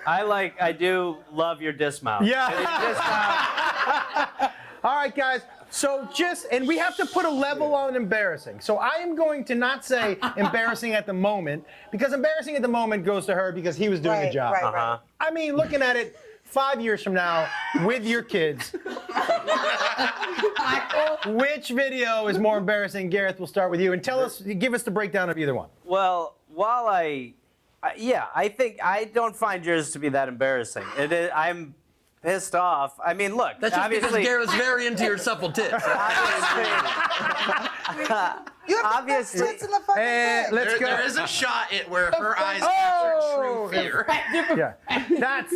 I do love your dismount.
Yeah.
Your dismount.
All right, guys. So and we have to put a level on embarrassing. So I am going to not say embarrassing at the moment, because embarrassing at the moment goes to her because he was doing a job.
Right.
I mean, looking at it 5 years from now with your kids, which video is more embarrassing? Gareth, we'll start with you and give us the breakdown of either one.
Well, while I think I don't find yours to be that embarrassing. I'm pissed off. I mean, look,
That's just
obviously,
because Garrett's very into your supple tits.
You have
Obviously.
the best tits in the fucking thing.
Let's go.
There is a shot where her eyes capture true fear.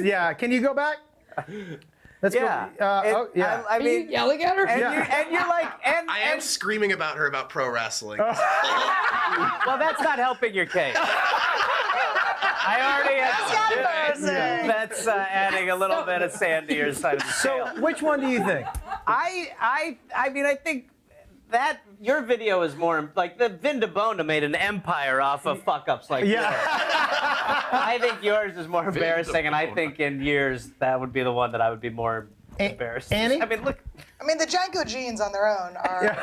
Yeah. Can you go back? Let's
yeah.
go.
I
Are you
mean,
yelling at her?
and you're like,
I am screaming about her about pro wrestling.
well, that's not helping your case. I already have. That's adding a little bit of sand to your side of the scale.
So, which one do you think?
I mean, I think that your video is more like the Vin DeBona made an empire off of fuck-ups like yours. I think yours is more embarrassing, and I think in years that would be the one that I would be more embarrassed.
Annie?
I mean, look.
I mean, the Janko jeans on their own are.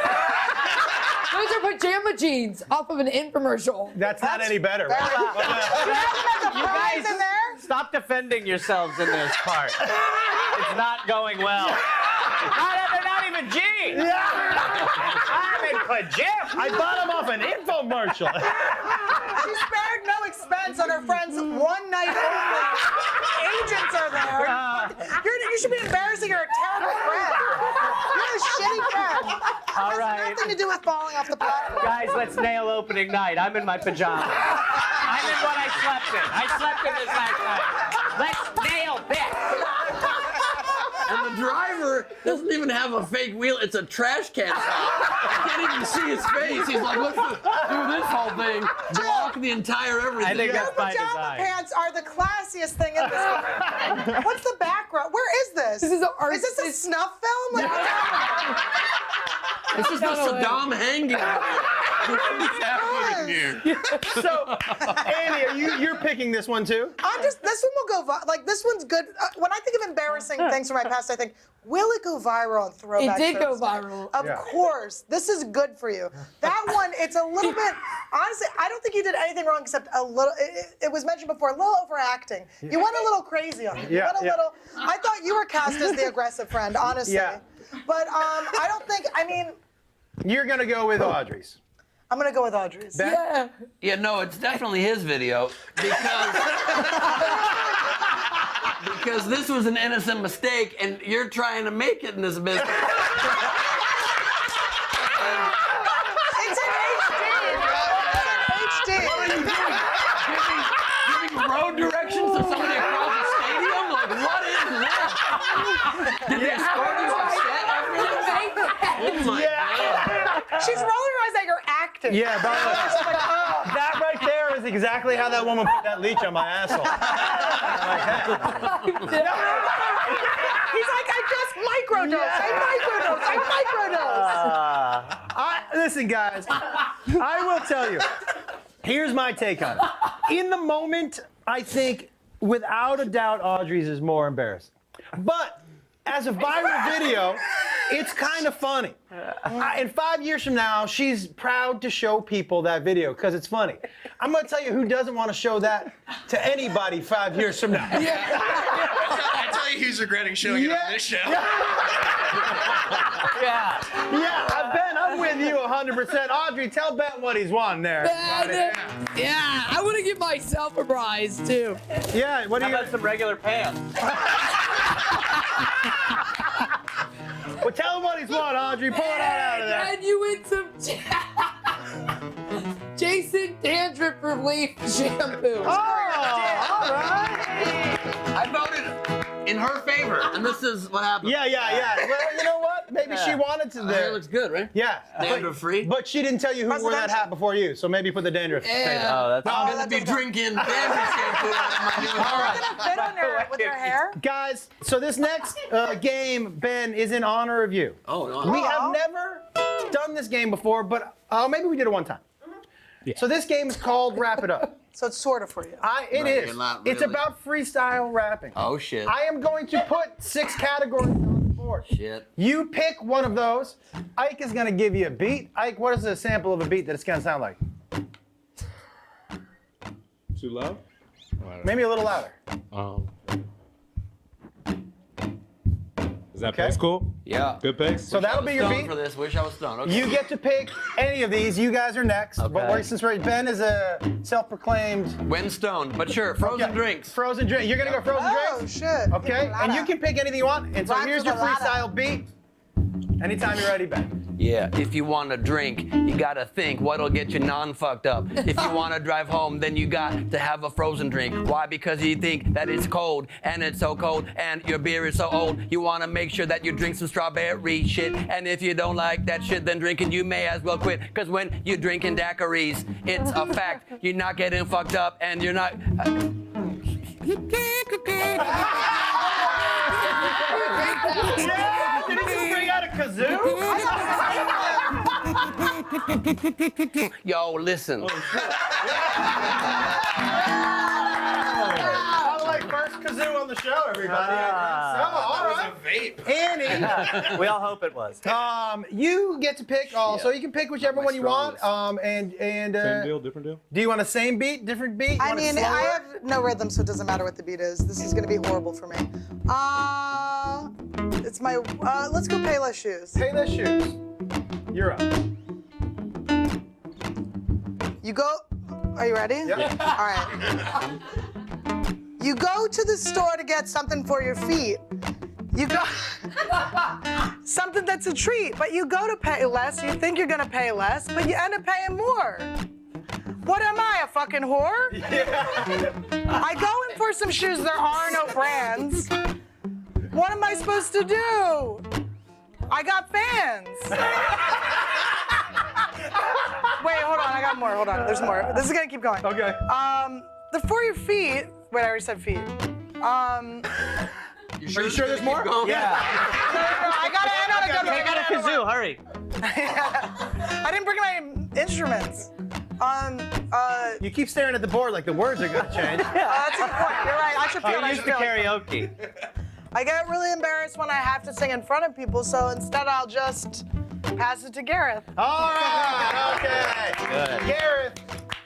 Those are pajama jeans off of an infomercial.
That's not any better.
You have the prize in there?
Stop defending yourselves in this part. It's not going well. They're not even jeans. I'm in pajamas.
I bought them off an infomercial.
She spared no expense on her friend's one night only. Agents are there. You should be embarrassing. You're a terrible friend. You're a shitty friend.
All
It has
right.
nothing to do with falling off the platform.
Guys, let's nail opening night. I'm in my pajamas. I'm in what I slept in. I slept in this last night. Let's nail this.
And the driver doesn't even have a fake wheel. It's a trash can. I can't even see his face. He's like, let's do this whole thing. Block the entire everything.
I think
Your
that's by
pajama
design.
pants are the classiest thing in this movie. What's the background? Where is this?
This is
Is this a snuff film? Like, what's happening?
This is the Saddam hanging. What's happening here?
So, Annie, you're picking this one too?
This one will go like this one's good. When I think of embarrassing things from my past, I think, will it go viral on Throwback
It did go
Thursday?
viral.
Of course, this is good for you. That one, it's a little bit. Honestly, I don't think you did anything wrong except a little. It was mentioned before, a little overacting. You went a little crazy on it. You went a little. I thought you were cast as the aggressive friend, honestly.
Yeah.
But I don't think. I mean,
You're gonna go with Audrey's.
I'm gonna go with Audrey's.
Yeah.
Yeah, no, it's definitely his video because this was an innocent mistake, and you're trying to make it in this business.
It's in HD. It's in HD.
Giving road directions to somebody across the stadium? Like, what is that? Did they escort you off set after this? Oh my God.
She's rolling her eyes like you're acting.
Yeah, by the way, that right there is exactly how that woman put that leech on my asshole.
He's like, I just microdose. I microdose.
Listen, guys, I will tell you. Here's my take on it. In the moment, I think, without a doubt, Audrey's is more embarrassing. But as a viral video, it's kind of funny. And 5 years from now, she's proud to show people that video because it's funny. I'm going to tell you who doesn't want to show that to anybody 5 years from now.
I tell you who's regretting showing it on this show.
Ben, I'm with you 100%. Audrey, tell Ben what he's won there.
Yeah, I want to give myself a prize too.
Yeah, what do
How
you
about some regular pants?
Well, tell him what he's won, Audrey. Pull it out of there.
And you win some Jason Dandruff Relief Shampoo.
Oh, all right.
I voted in her favor, and this is what happened.
Yeah. Well, you know what? Maybe she wanted to.
Her hair looks good, right?
Yeah.
Dandruff free.
But she didn't tell you who wore that hat before you, so maybe put the dandruff.
Yeah.
Oh, that's
I'm gonna be drinking dandruff shampoo out of my new house.
Gonna fit on her with her hair.
Guys, so this next game, Ben, is in honor of you.
Oh, no.
We have never done this game before, but maybe we did it one time.
Yeah.
So this game is called Wrap It Up.
So it's sort of for you.
It is.
you're not
It's
really.
about freestyle rapping.
Oh shit.
I am going to put 6 categories on the board.
Shit.
You pick one of those. Ike is going to give you a beat. Ike, what is a sample of a beat that it's going to sound like?
Too loud?
Maybe a little louder.
Is that
Okay.
pace cool?
Yeah.
Good pace?
So that'll be your
Stoned
beat.
for this. Wish I was stoned. Okay.
You get to pick any of these. You guys are next. But
Okay.
since Ben is a self-proclaimed
When stoned, but sure. Frozen
Okay.
drinks.
Frozen drink. You're gonna go frozen
Oh
drinks?
shit.
Okay. And you can pick anything you want. And so
Rhymes
here's
with
your
a ladder.
freestyle beat. Anytime you're ready, Ben.
Yeah, if you want to drink, you gotta think what'll get you non-fucked up. If you want to drive home, then you got to have a frozen drink. Why? Because you think that it's cold, and it's so cold, and your beer is so old. You want to make sure that you drink some strawberry shit. And if you don't like that shit, then drinking, you may as well quit. Because when you're drinking daiquiris, it's a fact. You're not getting fucked up, and you're not...
Yeah! Did he just bring out a kazoo?
Yo, listen.
I like first kazoo on the show, everybody. All right.
Vape.
Annie,
We all hope it was.
you get to pick also. You can pick whichever one you want. And
Same deal, different deal?
do you want a same beat, different beat? You
I
want it
mean,
slower?
I have no rhythm, so it doesn't matter what the beat is. This is gonna be horrible for me. It's my. Let's go Payless Shoes.
Payless Shoes. You're up.
You go. Are you ready?
Yep.
All right. You go to the store to get something for your feet. You go something that's a treat, but you go to pay less. You think you're gonna pay less, but you end up paying more. What am I, a fucking whore? I go in for some shoes. There are no brands. What am I supposed to do? I got fans. Wait, hold on. I got more. Hold on. There's more. This is gonna keep going.
Okay.
The for your feet. Wait, I already said feet.
Are you sure there's more?
Yeah.
I gotta end on a good one.
Take out a kazoo, hurry.
I didn't bring my instruments.
You keep staring at the board like the words are gonna change.
That's a good point. You're right. I should feel it.
You're
I
used
should
to
feel it.
karaoke.
I get really embarrassed when I have to sing in front of people, so instead I'll just pass it to Gareth.
All right. Okay.
Good.
Gareth,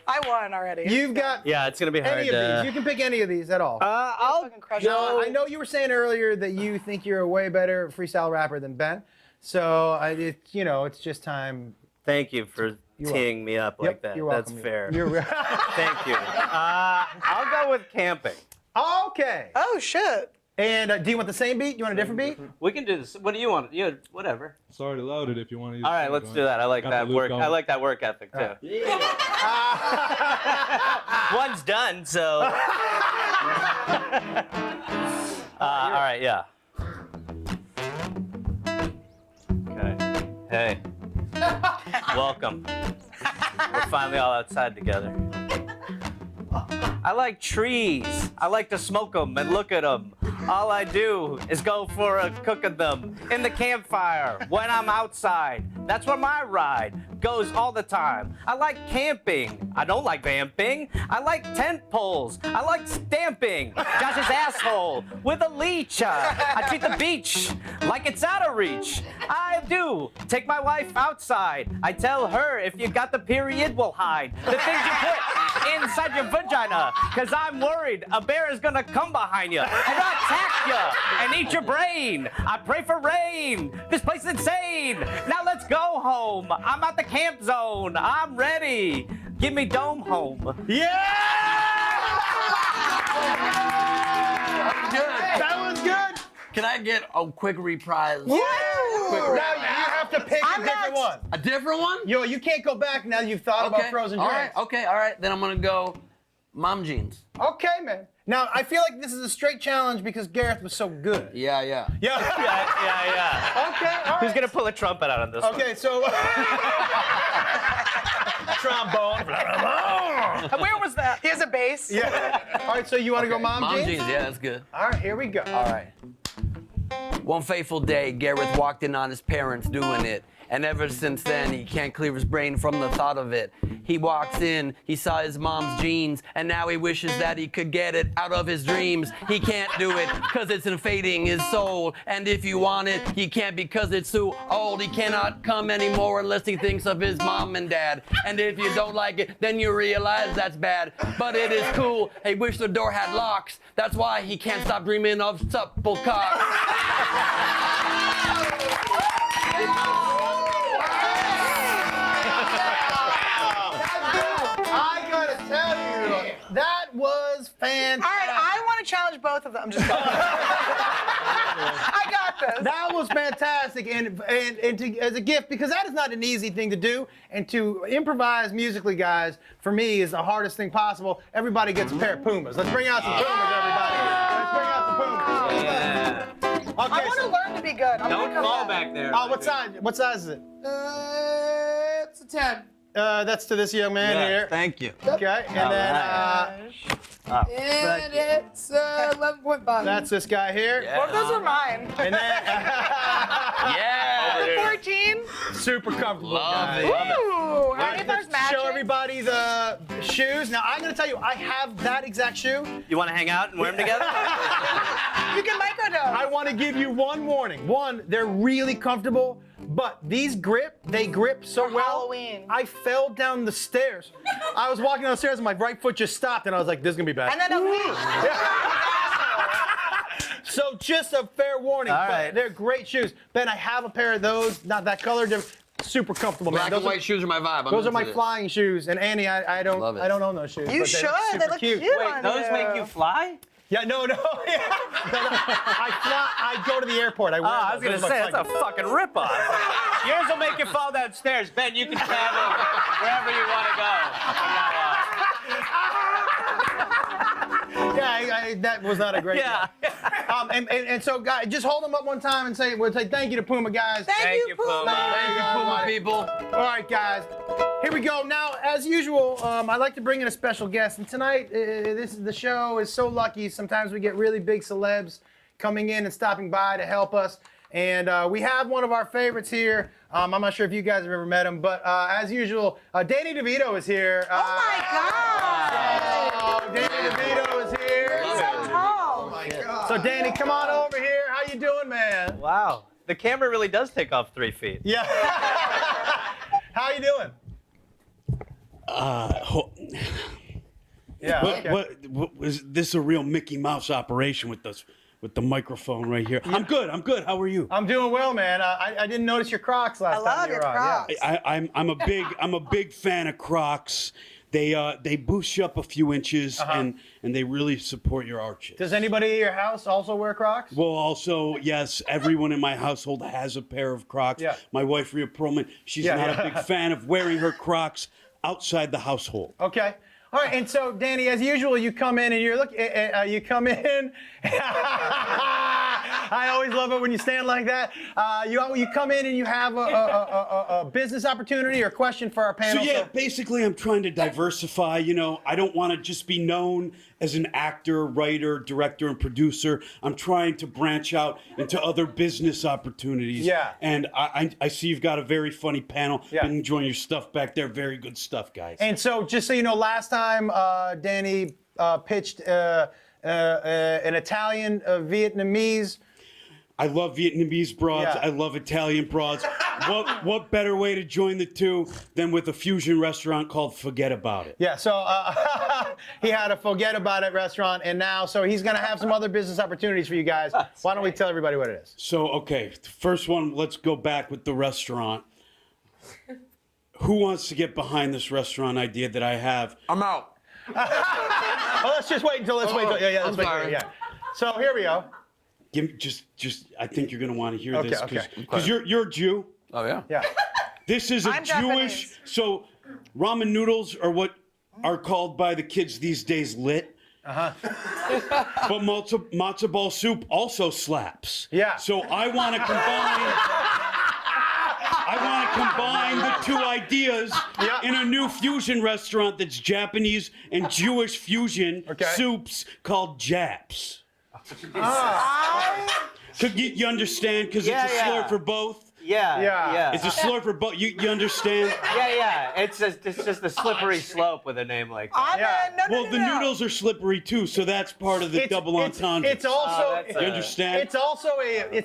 I won already.
you've got
Yeah, it's gonna be hard
any of these. You can pick any of these at all.
I'll
fucking crush
Now,
it.
I know you were saying earlier that you think you're a way better freestyle rapper than Ben. So it's just time.
Thank you for
You're
teeing me up like that.
You're
That's
welcome.
fair.
You're
Thank you. I'll go with camping.
okay.
Oh shit.
And do you want the same beat? You want a different beat?
We can do this. What do you want? Whatever.
It's already loaded if you want to use
All right,
it.
let's do that. I like
Got
that
the loop
work.
going.
I like that work ethic too. One's done, so. All right, yeah. Okay. Hey. Welcome. We're finally all outside together. I like trees. I like to smoke them and look at them. All I do is go for a cook of them in the campfire when I'm outside. That's where my ride goes all the time. I like camping. I don't like vamping. I like tent poles. I like stamping Josh's asshole with a leech. I treat the beach like it's out of reach. I do take my wife outside. I tell her if you got the period, we'll hide the things you put inside your vagina. Cause I'm worried a bear is gonna come behind you and attack you and eat your brain. I pray for rain. This place is insane. Now let's go home. I'm at the camp zone. I'm ready. Give me dome home.
Yeah!
Good.
That was good.
Can I get a quick reprise?
Now you have to pick a
I'm
different
next.
one.
A different one?
You can't go back now you've thought about frozen
all
drinks.
right, okay, all right. Then I'm gonna go mom jeans.
Okay, man. Now, I feel like this is a straight challenge because Gareth was so good.
Yeah.
Yeah.
Yeah.
Okay, all
Who's
right.
gonna pull a trumpet out on this one?
Okay, so... Trombone.
Where was that?
He has a bass.
Yeah. All right, so you want to go mom jeans?
Yeah, that's good.
All right, here we go.
All right. One fateful day, Gareth walked in on his parents doing it. And ever since then, he can't clear his brain from the thought of it. He walks in, he saw his mom's jeans, and now he wishes that he could get it out of his dreams. He can't do it, cause it's invading his soul. And if you want it, he can't because it's too old. He cannot come anymore unless he thinks of his mom and dad. And if you don't like it, then you realize that's bad. But it is cool, he wish the door had locks. That's why he can't stop dreaming of supple cock.
I gotta tell you, that was fantastic.
All right, I want to challenge both of them. I'm just kidding. I got this.
That was fantastic, and as a gift, because that is not an easy thing to do, and to improvise musically, guys, for me is the hardest thing possible. Everybody gets a pair of Pumas. Let's bring out some Pumas, everybody. Let's bring out some Pumas.
Yeah.
Okay,
I want to learn to be good. I
Don't
wanna
fall
come
back there.
Oh, what size? What size is it?
It's a 10.
That's to this young man here.
Thank you.
Okay, and then
And it's 11.5.
that's this guy here.
Both those are mine.
And then
Yeah.
14.
super comfortable.
Love
guys.
it.
Ooh, any of those
Let's
matching?
show everybody the shoes. Now I'm gonna tell you, I have that exact shoe.
You want to hang out and wear them together?
You can microdose.
I want to give you one warning. One, they're really comfortable, but they grip so
For
well.
Halloween.
I fell down the stairs. I was walking downstairs and my right foot just stopped, and I was like, "This is gonna be bad."
And then a week.
So just a fair warning.
All
but
right.
They're great shoes. Ben, I have a pair of those. Not that color. They're super comfortable, man.
Black
Those
and white shoes are my vibe. I'm
Those are
into
my
this.
flying shoes. And Annie, I don't
Love it.
own those shoes.
You
but
should.
Super
They look cute.
Wait, those
on
make you fly?
Yeah, no, yeah. I go to the airport. I wear
I was
those.
gonna say that's a fucking ripoff. Yours will make you fall downstairs. Ben, you can travel wherever you want to go from now
Yeah, that was not a great.
Yeah.
And so, guys, just hold them up one time and we'll say thank you to Puma, guys.
Thank you, Puma.
Thank you, Puma people.
All right, guys. Here we go. Now, as usual, I like to bring in a special guest, and tonight, the show is so lucky. Sometimes we get really big celebs coming in and stopping by to help us, and we have one of our favorites here. I'm not sure if you guys have ever met him, but as usual, Danny Devito is here.
Oh my God.
Danny Devito is here.
He's so tall.
So, Danny, come on over here. How you doing, man?
Wow. The camera really does take off 3 feet.
Yeah. How you doing? Yeah. Okay.
What was this a real Mickey Mouse operation with the microphone right here? I'm good. How are you?
I'm doing well, man. I didn't notice your Crocs last
I
time
love
you
your
were on.
Crocs.
I'm a big fan of Crocs. They boost you up a few inches and they really support your arches.
Does anybody at your house also wear Crocs?
Well, also, yes, everyone in my household has a pair of Crocs.
Yeah.
My wife, Rhea Perlman, she's not a big fan of wearing her Crocs outside the household.
Okay. All right, and so Danny, as usual, you come in and you come in. I always love it when you stand like that. You come in and you have a business opportunity or question for our panel.
So basically I'm trying to diversify. I don't want to just be known as an actor, writer, director, and producer. I'm trying to branch out into other business opportunities.
Yeah.
And I see you've got a very funny panel.
Yeah.
Been enjoying your stuff back there. Very good stuff, guys.
And so, just so you know, last time Danny pitched an Italian Vietnamese.
I love Vietnamese broads.
Yeah.
I love Italian broads. What better way to join the two than with a fusion restaurant called Forget About It?
Yeah, so he had a Forget About It restaurant, and now, so he's going to have some other business opportunities for you guys. Why don't we tell everybody what it is?
So, okay, the first one, let's go back with the restaurant. Who wants to get behind this restaurant idea that I have?
I'm out.
Well, let's wait until let's wait.
I'm sorry.
Yeah. So here we go.
Give me just. I think you're gonna want to hear
Okay,
this
okay.
because you're a Jew.
Oh yeah.
Yeah.
This is a
I'm
Jewish.
Japanese.
So, ramen noodles are what are called by the kids these days lit. But matzo ball soup also slaps.
Yeah.
So I want to combine the two ideas
Yeah.
in a new fusion restaurant that's Japanese and Jewish fusion
Okay.
soups called Japs. You understand? Because it's a slur for both.
Yeah.
It's a slur for both. You understand?
Yeah. It's just a slippery slope with a name like that.
I'm in. No,
Well, the noodles are slippery too, so that's part of the double entendre.
It's also.
You understand?
It's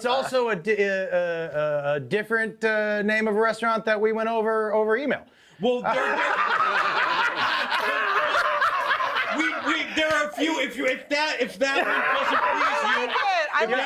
also a different name of a restaurant that we went over email.
Well, there are a few. If that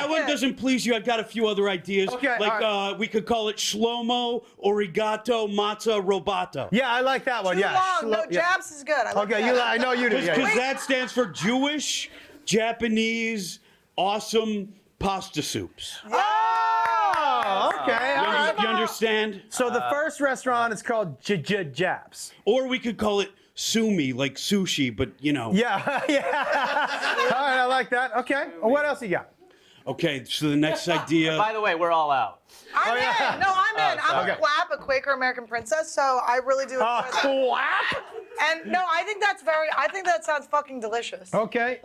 one doesn't please you, I've got a few other ideas.
Okay,
like we could call it shlomo, origato, matza, robato.
Yeah, I like that one.
Too
Yeah.
long. No, Japs is good. I like
Okay,
that.
I know you do.
Because
Yeah.
that stands for Jewish, Japanese, awesome pasta soups.
Oh, okay. All right.
You understand?
So the first restaurant is called Japs.
Or we could call it sumi, like sushi, but you know.
Yeah. All right, I like that. Okay. Well, what else you got?
Okay, so the next idea.
By the way, we're all out.
I'm in. No, I'm in. I'm
okay.
a Quap, a Quaker American princess, so I really do enjoy that.
Quap?
And no, I think that sounds fucking delicious.
Okay.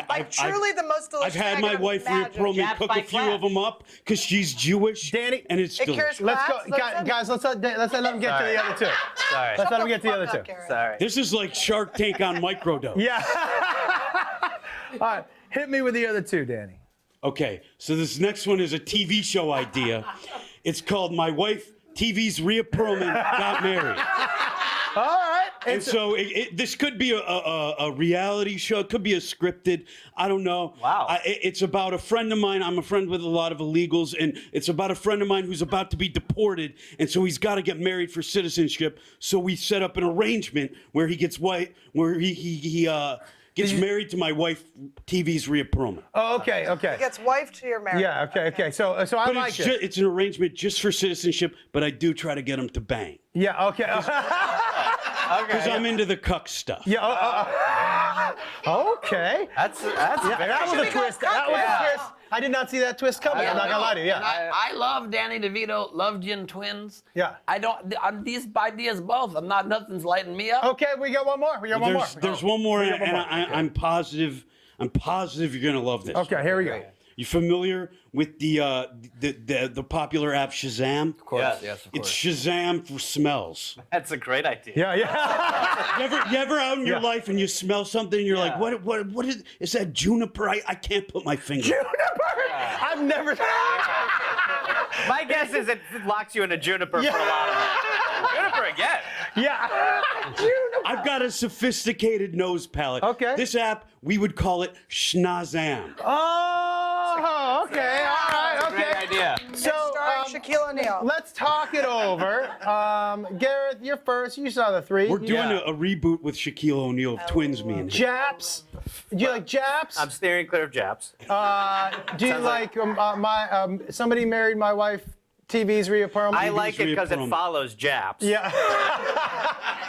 Like truly the most delicious
I've had
thing I
my
could
wife
imagine.
pro me
Japs
cook
by
a few
Quap.
of them up because she's Jewish.
Danny,
and it's
It
delicious.
cures
Let's go,
Quaps,
guys. Let's let them get to the other two.
Sorry.
Let's let them
Shut
get to the other
fuck
two.
up, Gareth.
Sorry.
This is like Shark Tank on microdose.
Yeah. All right. Hit me with the other two, Danny.
Okay, so this next one is a TV show idea. It's called My Wife TV's Rhea Perlman Got Married.
All right.
And so this could be a reality show. It could be a scripted. I don't know.
Wow.
It's about a friend of mine. I'm a friend with a lot of illegals, and it's about a friend of mine who's about to be deported, and so he's got to get married for citizenship. So we set up an arrangement where he gets gets married to my wife, TV's Rhea Perlman.
Oh, okay.
It gets wife to your marriage.
Yeah. Okay. So I
But
like it.
it's an arrangement just for citizenship, but I do try to get him to bang.
Yeah. Okay.
Because I'm into the cuck stuff.
Yeah. Okay.
That's
That was a twist. That was a twist. I did not see that twist coming. I'm not gonna lie to you.
And
Yeah.
I love Danny DeVito, love Gin Twins.
Yeah.
I don't. These ideas both. Nothing's lighting me up.
Okay. We got one more.
There's one more,
We got one
and
more.
I'm positive you're gonna love this.
Okay. Here we go.
You familiar with the popular app Shazam? Of
course, yes, of
It's
course.
Shazam for smells.
That's a great idea.
Yeah.
You ever out in your
Yeah.
life and you smell something and you're like, what is that juniper? I can't put my finger.
Juniper. I've never.
My guess is it locks you in a juniper for a lot of it. Juniper again.
Yeah.
I've got a sophisticated nose palette.
Okay.
This app, we would call it Schnazam.
Oh. Okay. All right.
Great
Okay.
idea.
So.
Starring Shaquille O'Neal.
Let's talk it over. Gareth, you're first. You saw the three.
We're doing a reboot with Shaquille O'Neal of Twins, me and him.
Japs. Do you like Japs?
I'm steering clear of Japs.
Do you like somebody married my wife? TV's Rhea Perlman.
I like it
Rhea
because it
Perlman.
follows Japs.
Yeah.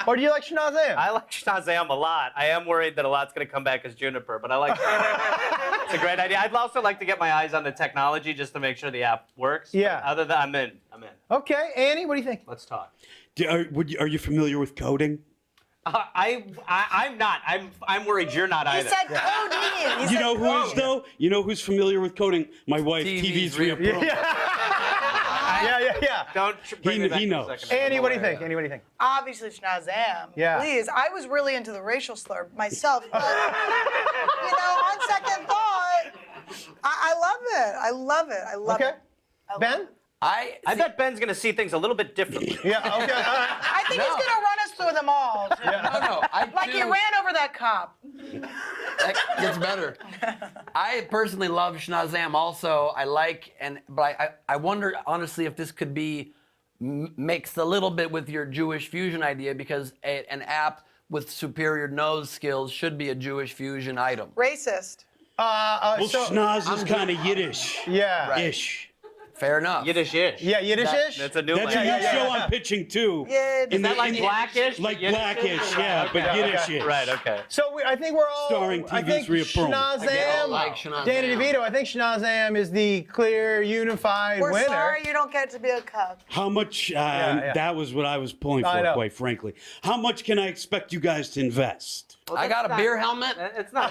Or do you like Shazam?
I like Shazam a lot. I am worried that a lot's going to come back as Juniper, but I like it's a great idea. I'd also like to get my eyes on the technology just to make sure the app works.
Yeah.
But other than I'm in.
Okay, Annie, what do you think?
Let's talk.
Are you familiar with coding?
I'm not. I'm worried you're not
He
either.
said codeine. He
You
said
know who is
code.
though? You know who's familiar with coding? My wife,
TV's
TV's Rhea
Rhea
Perlman.
Yeah.
Don't bring me back
He
for a
knows.
second.
Annie, what do you think? Annie, what do you think?
Obviously Shazam.
Yeah.
Please. I was really into the racial slur myself, but on second thought, I love it. I love it. I love
Okay.
it.
Ben?
I
bet Ben's going to see things a little bit differently.
Yeah, okay. All right.
I think he's gonna run us through them all.
no.
Like he ran over that cop.
That gets better. I personally love Shazam also. But I wonder honestly if this could be mixed a little bit with your Jewish fusion idea because an app with superior nose skills should be a Jewish fusion item.
Racist.
Well, Schnaz is kind of Yiddish.
Yeah.
Ish.
Fair enough.
Yiddish-ish.
Yeah, Yiddish-ish?
That's a new
That's a
language.
new show I'm pitching too.
Yeah,
In
Is that like Blackish?
Like
Yiddish-ish?
Blackish, yeah, but
Okay.
Yiddish-ish.
Right, okay.
So I think we're all.
Starring
I
TV's
think
Rhea Perlman.
Shazam.
like Shazam.
Danny DeVito. I think Shazam is the clear, unified
We're
winner.
sorry you don't get to be a cup.
How much?
yeah.
That was what I was pulling
I
for,
know.
quite frankly. How much can I expect you guys to invest?
I got a beer helmet.
It's not.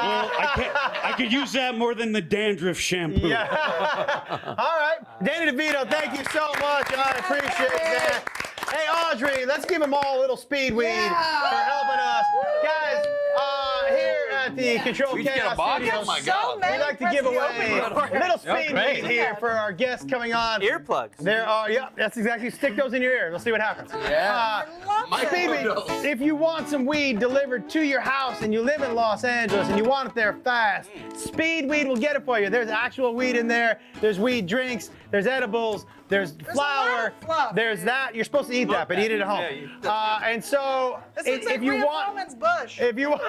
Well, I could use that more than the dandruff shampoo.
Yeah. All right. Danny DeVito, thank you so much. I appreciate that. Hey, Audrey, let's give them all a little speed weed for helping us. Guys, here at the Control
We just get a
Chaos
box?
Studios,
Oh my
So
God.
many
we'd like to
press
give
the
away
open
a little
door.
speed weed here for our guests coming on.
Earplugs.
There are, yeah, that's exactly. Stick those in your ear. We'll see what happens.
Yeah.
Speed weed. If you want some weed delivered to your house and you live in Los Angeles and you want it there fast, Speed Weed will get it for you. There's actual weed in there. There's weed drinks. There's edibles. There's flour.
fluff.
There's that. You're supposed to eat that, but eat it at home. And so,
This looks like
if you
Rhea
want,
Perlman's bush.
if you want.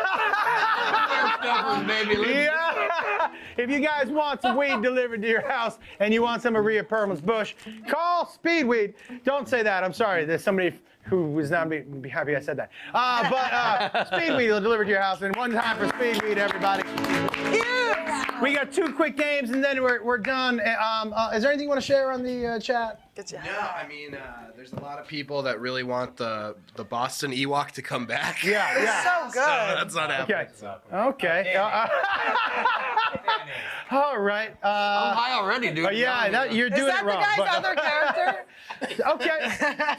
Stuffers, baby.
Yeah. If you guys want some weed delivered to your house and you want some of Rhea Perlman's bush, call Speedweed. Don't say that. I'm sorry. There's somebody who was not be happy I said that. But Speedweed will deliver to your house. And one time for Speedweed, everybody. We got 2 quick games and then we're done. Is there anything you want to share on the chat?
No, I mean, there's a lot of people that really want the Boston Ewok to come back.
Yeah.
So good.
That's not happening.
Okay. Okay. All right.
I'm high already, dude.
You're
Is
doing
that
it
the
wrong.
guy's
but-
other character?
Okay.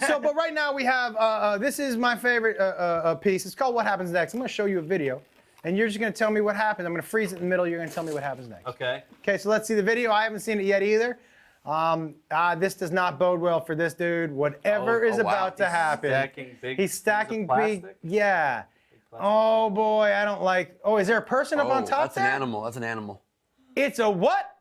So, but right now we have, this is my favorite piece. It's called What Happens Next. I'm going to show you a video, and you're just going to tell me what happens. I'm going to freeze it in the middle. You're going to tell me what happens next.
Okay.
Okay, so let's see the video. I haven't seen it yet either. This does not bode well for this dude. Whatever is about to happen. He's stacking big. Yeah. Oh boy, I don't like. Oh, is there a person up on top
That's
there?
an animal. That's an animal.
It's a what?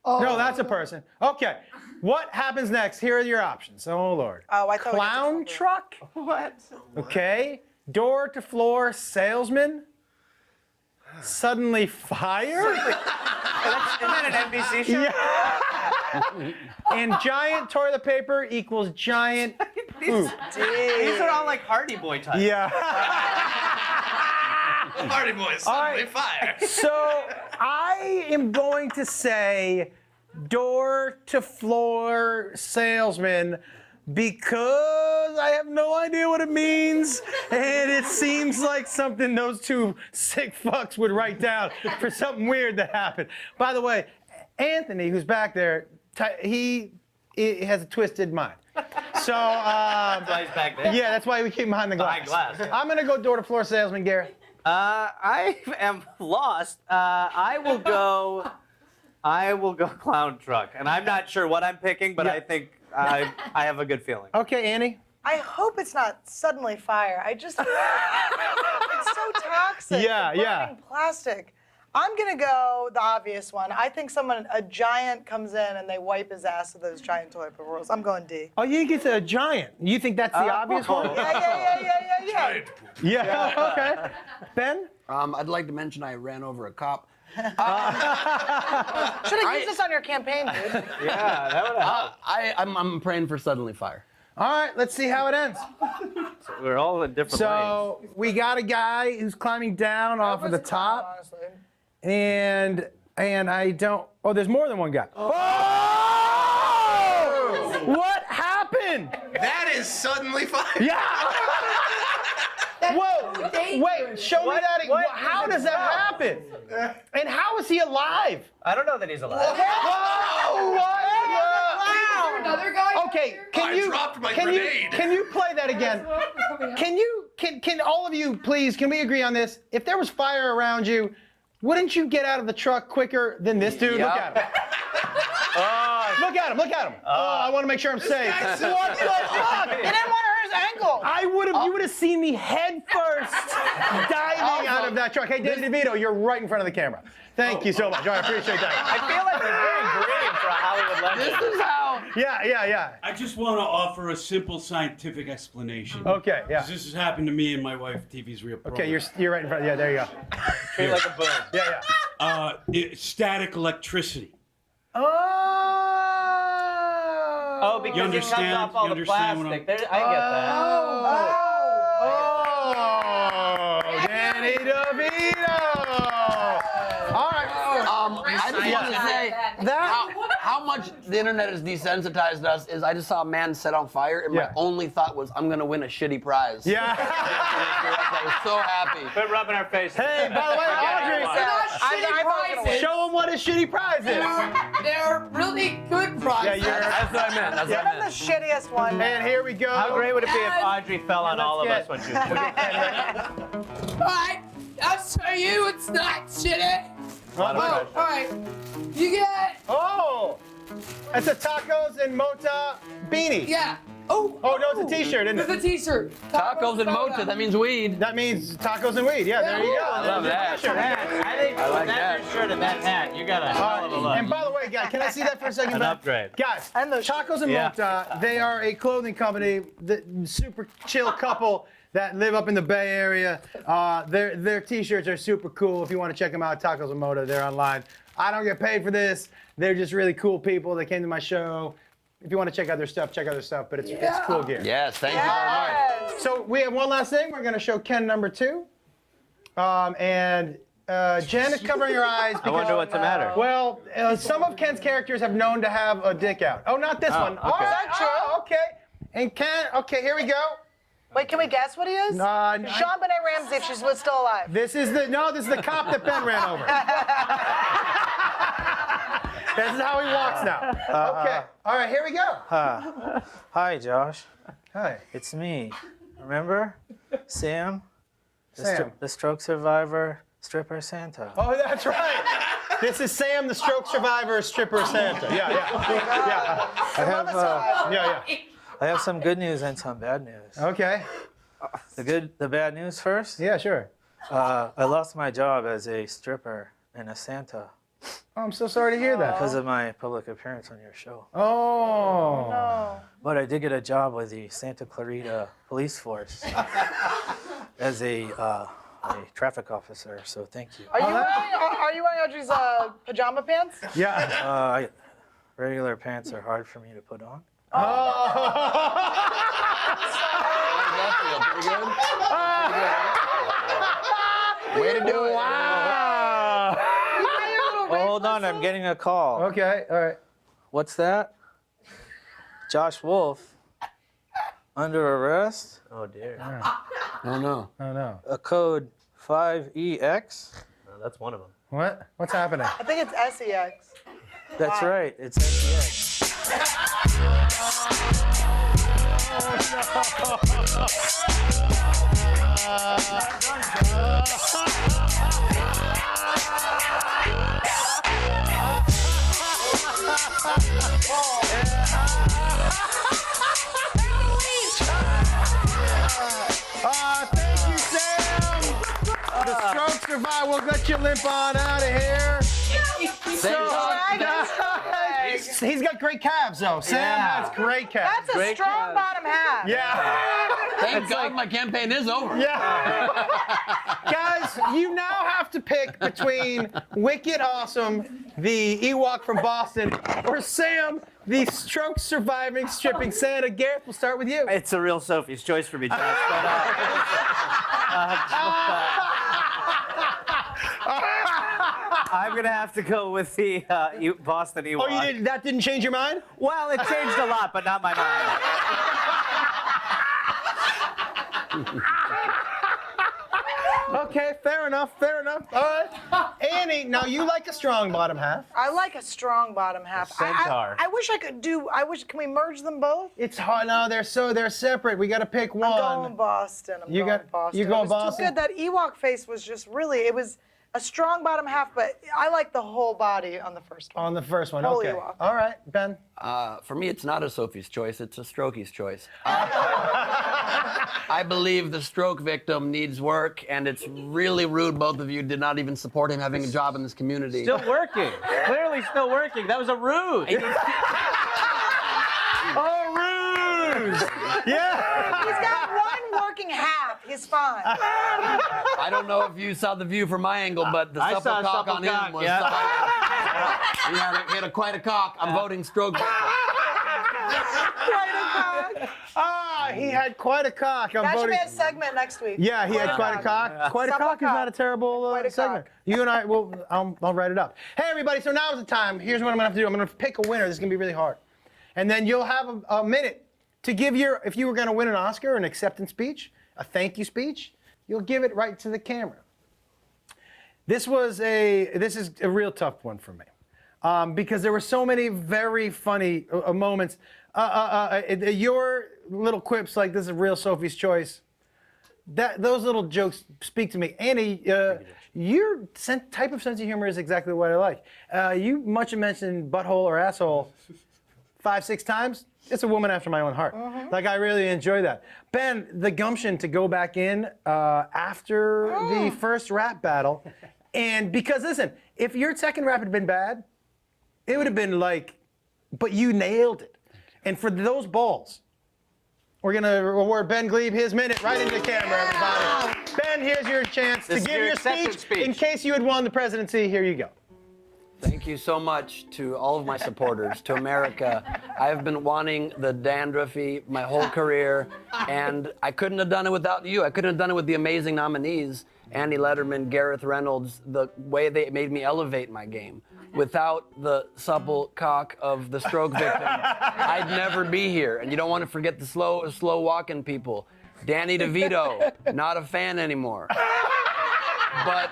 No, that's a person. Okay. What happens next? Here are your options. Oh Lord.
Oh, I thought we
Clown
could just
truck.
What?
Okay. Door to floor salesman. Suddenly fire.
Isn't that an NBC show?
Yeah. And giant toilet paper equals giant poop.
These are all like Hardy Boy types.
Yeah.
Party boys,
All
suddenly
right.
fire.
So I am going to say door to floor salesman because I have no idea what it means, and it seems like something those 2 sick fucks would write down for something weird that happened. By the way, Anthony, who's back there, he has a twisted mind. So,
That's why he's back there.
yeah, that's why we keep him behind the glass.
Behind glass.
I'm gonna go door to floor salesman, Gareth.
I am lost. I will go clown truck, and I'm not sure what I'm picking, but
Yeah.
I think I have a good feeling.
Okay, Annie.
I hope it's not suddenly fire. I just it's so toxic.
Yeah,
the
yeah.
burning plastic. I'm gonna go the obvious one. I think a giant comes in and they wipe his ass with those giant toilet paper rolls. I'm going D.
Oh, you think it's a giant? You think that's the obvious one?
Yeah.
Yeah. Okay. Ben.
I'd like to mention I ran over a cop.
Should have used this on your campaign, dude.
Yeah, that would help.
I'm praying for suddenly fire.
All right. Let's see how it ends.
We're all in different lanes.
So we got a guy who's climbing down off of the top,
Honestly.
and I don't. Oh, there's more than one guy. Oh! What happened?
That is suddenly fire.
Yeah. Whoa! Wait, show me that.
what
How
is it
does that
about?
happen? And how is he alive?
I don't know that he's alive.
Whoa! What?
Another guy.
Okay,
I dropped my grenade.
Can you play that again? Can all of you please? Can we agree on this? If there was fire around you, wouldn't you get out of the truck quicker than this dude? Look at him. Look at him. Look at him. I want to make sure I'm safe.
guy's so
What the fuck?
You didn't want to hurt his ankle.
You would have seen me head first diving out of that truck. Hey, Danny DeVito, you're right in front of the camera. Thank you so much. I appreciate that.
I feel like we're very green for a Hollywood legend.
This is how.
Yeah.
I just want to offer a simple scientific explanation.
Okay, yeah.
'Cause this has happened to me and my wife, TV's real program.
Okay, you're right in front. Yeah, there you go.
Treat it like a boom.
Yeah.
Static electricity.
Oh, because
You
it cuts
understand-
off all
you
the
understand what
plastic. I get that.
Oh, Danny DeVito. All right.
I just want to say how much the internet has desensitized us is I just saw a man set on fire and my only thought was I'm gonna win a shitty prize.
Yeah.
I was so happy.
Quit rubbing our faces.
Hey, by the way, Audrey, show him what his shitty prize is.
They're really good prizes.
That's what I meant. That's what I
Give him the
meant.
shittiest one.
And here we go.
How great would it be if Audrey fell on all of us when she was
Alright, I'll show you it's not shitty. Alright. You get.
Oh! It's a tacos and mota beanie.
Yeah.
Oh, no, it's a t-shirt, isn't
It's
it?
a t-shirt.
Tacos and mocha, that means weed.
That means tacos and weed. Yeah, there you go.
I love that.
I think
I like
with that shirt and that hat, you got a hell of a look.
And by the way, guys, can I see that for a second?
An upgrade.
Guys,
And the
Tacos and Mota, they are a clothing company, the super chill couple that live up in the Bay Area. Their t-shirts are super cool. If you want to check them out, Tacos and Mota, they're online. I don't get paid for this. They're just really cool people. They came to my show. If you want to check out their stuff, check out their stuff. But it's cool gear.
Yes, thank you very much.
Yes.
So we have one last thing. We're going to show Ken number 2. Jen is covering her eyes.
I wonder what's the matter.
Well, some of Ken's characters have known to have a dick out. Oh, not this one.
okay.
All right,
Is that true?
okay. And Ken, okay, here we go.
Wait, can we guess what he is? Sean Benet Ramsey, if she was still alive.
This is the cop that Ben ran over. This is how he walks now. Okay. All right, here we go.
Hi, Josh.
Hi.
It's me. Remember? Sam?
Sam.
The stroke survivor, stripper Santa.
Oh, that's right. This is Sam, the stroke survivor, stripper Santa. Yeah.
I have some good news and some bad news.
Okay.
The bad news first?
Yeah, sure.
I lost my job as a stripper and a Santa
Oh, I'm so sorry to hear that.
because of my public appearance on your show.
Oh.
No.
But I did get a job with the Santa Clarita Police Force as a traffic officer, so thank you.
Are you wearing Audrey's pajama pants?
Yeah.
Regular pants are hard for me to put on.
Pretty good? Way to do it.
Wow.
Oh, hold on, I'm getting a call.
Okay, all right.
What's that? Josh Wolf under arrest?
Oh dear.
Oh, no.
Oh, no.
A code 5EX?
No, that's one of them.
What? What's happening?
I think it's SEX.
That's right, it's SEX.
Thank you, Sam. The stroke survivor. We'll get you limp on out of here. He's got great calves, though. Sam has great calves.
That's a strong bottom half.
Yeah.
Thank God my campaign is over.
Yeah. Guys, you now have to pick between Wicked Awesome, the Ewok from Boston, or Sam, the stroke surviving stripping Santa. Gareth, we'll start with you.
It's a real Sophie's choice for me, Josh. I'm gonna have to go with the Boston Ewok.
Oh, you didn't? That didn't change your mind?
Well, it changed a lot, but not my mind.
Okay, fair enough. All right. Annie, now you like a strong bottom half.
I like a strong bottom half.
Centaur.
I wish I could do. Can we merge them both?
It's hard. No, they're separate. We got to pick one.
I'm going Boston.
You
going
got-
Boston.
you going
It was
Boston?
Too good. That Ewok face was just really. It was a strong bottom half, but I like the whole body on the first one.
On the first one.
Holy
Okay.
Ewok.
All right, Ben.
For me, it's not a Sophie's choice, it's a Strokey's choice. I believe the stroke victim needs work, and it's really rude both of you did not even support him having a job in this community.
Still working. Clearly still working. That was a ruse.
Oh, ruse! Yeah.
He's got one working half. He's fine.
I don't know if you saw the view from my angle, but the
I
supple
saw
cock
supple
on him
cock,
was
yeah.
solid. He had quite a cock. I'm voting stroke victim.
He had quite a cock. I'm
That should
voting.
be a segment next week.
Yeah, he had quite a cock. Quite a
Supple
cock is not a
cock.
terrible
Quite a
segment.
cock.
You and I, I'll write it up. Hey, everybody, so now's the time. Here's what I'm going to have to do. I'm going to pick a winner. This is going to be really hard. And then you'll have a minute to give if you were going to win an Oscar, an acceptance speech, a thank you speech, you'll give it right to the camera. This is a real tough one for me. Because there were so many very funny moments. Your little quips like this is real Sophie's Choice. Those little jokes speak to me. Annie, your type of sense of humor is exactly what I like. You much mentioned butthole or asshole 5-6 times. It's a woman after my own heart. Like, I really enjoy that. Ben, the gumption to go back in after the first rap battle. And because, listen, if your second rap had been bad, it would have been like, but you nailed it. And for those balls, we're going to reward Ben Gleib his minute right into the camera, everybody. Ben, here's your chance to give your speech. In case you had won the presidency, here you go.
Thank you so much to all of my supporters, to America. I have been wanting the dandruffy my whole career, and I couldn't have done it without you. I couldn't have done it with the amazing nominees, Andy Lederman, Gareth Reynolds, the way they made me elevate my game. Without the supple cock of the stroke victim, I'd never be here. And you don't want to forget the slow walking people. Danny Devito, not a fan anymore. But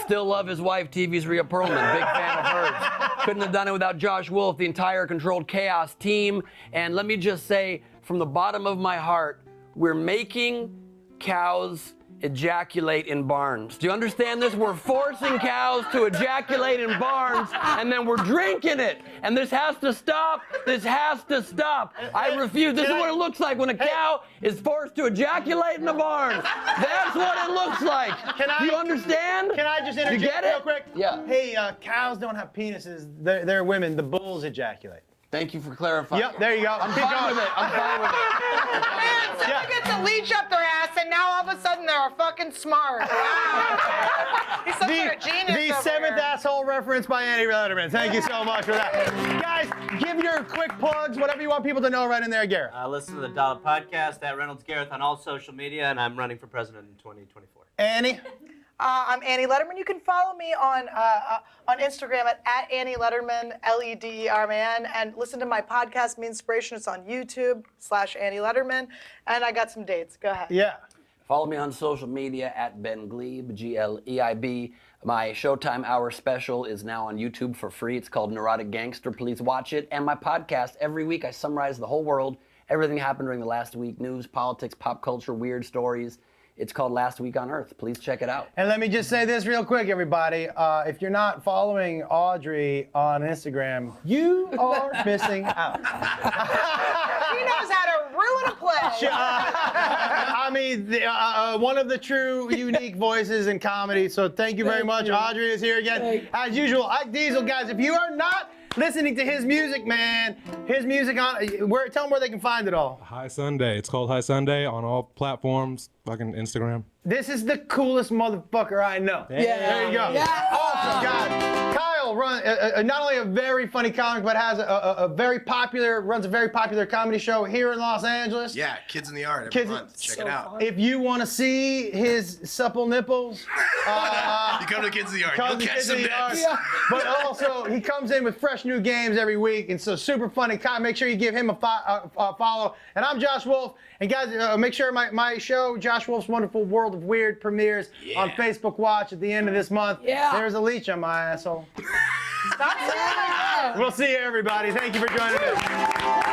still love his wife, TV's Rhea Perlman, big fan of hers. Couldn't have done it without Josh Wolf, the entire Controlled Chaos team. And let me just say, from the bottom of my heart, we're making cows ejaculate in barns. Do you understand this? We're forcing cows to ejaculate in barns, and then we're drinking it. And this has to stop. This has to stop. I refuse. This is what it looks like when a cow is forced to ejaculate in a barn. That's what it looks like. Do you understand?
Can I just interject
You get
real
it?
quick?
Yeah.
Hey, cows don't have penises. They're women. The bulls ejaculate.
Thank you for clarifying.
Yep, there you go.
I'm
Keep
fine
going.
with it. I'm fine with it.
Man, someone gets a leech up their ass, and now all of a sudden they're fucking smart. Wow. He's such a genius.
The
over
seventh
here.
asshole reference by Andy Lederman. Thank you so much for that. Guys, give your quick plugs, whatever you want people to know right in there, Gareth.
Listen to the Dollar Podcast at Reynolds Gareth on all social media, and I'm running for president in 2024.
Annie?
I'm Annie Lederman. You can follow me on Instagram at Annie Lederman, Lederman, and listen to my podcast, Me Inspiration. It's on YouTube /Annie Lederman, and I got some dates. Go ahead.
Yeah.
Follow me on social media at Ben Gleib, Gleib. My Showtime Hour special is now on YouTube for free. It's called Neurotic Gangster. Please watch it. And my podcast, every week I summarize the whole world, everything happened during the last week, news, politics, pop culture, weird stories. It's called Last Week on Earth. Please check it out.
And let me just say this real quick, everybody. If you're not following Audrey on Instagram, you are missing out.
She knows how to ruin a play.
I mean, one of the true unique voices in comedy. So thank you very much. Audrey is here again. As usual, Ike Diesel, guys, if you are not listening to his music, man, his music tell them where they can find it all.
High Sunday. It's called High Sunday on all platforms, fucking Instagram.
This is the coolest motherfucker I know.
Yeah.
There you go.
Yeah.
Awesome, God. Kyle runs not only a very funny comic, but has runs a very popular comedy show here in Los Angeles.
Yeah, Kids in the Art every month. Check it out.
If you want to see his supple nipples,
You come to Kids in the Art, you'll catch some nips.
But also, he comes in with fresh new games every week, and so super funny. Make sure you give him a follow. And I'm Josh Wolf. And guys, make sure my show, Josh Wolf's Wonderful World of Weird, premieres on Facebook Watch at the end of this month.
Yeah.
There's a leech on my asshole.
Stop saying that.
We'll see you, everybody. Thank you for joining us.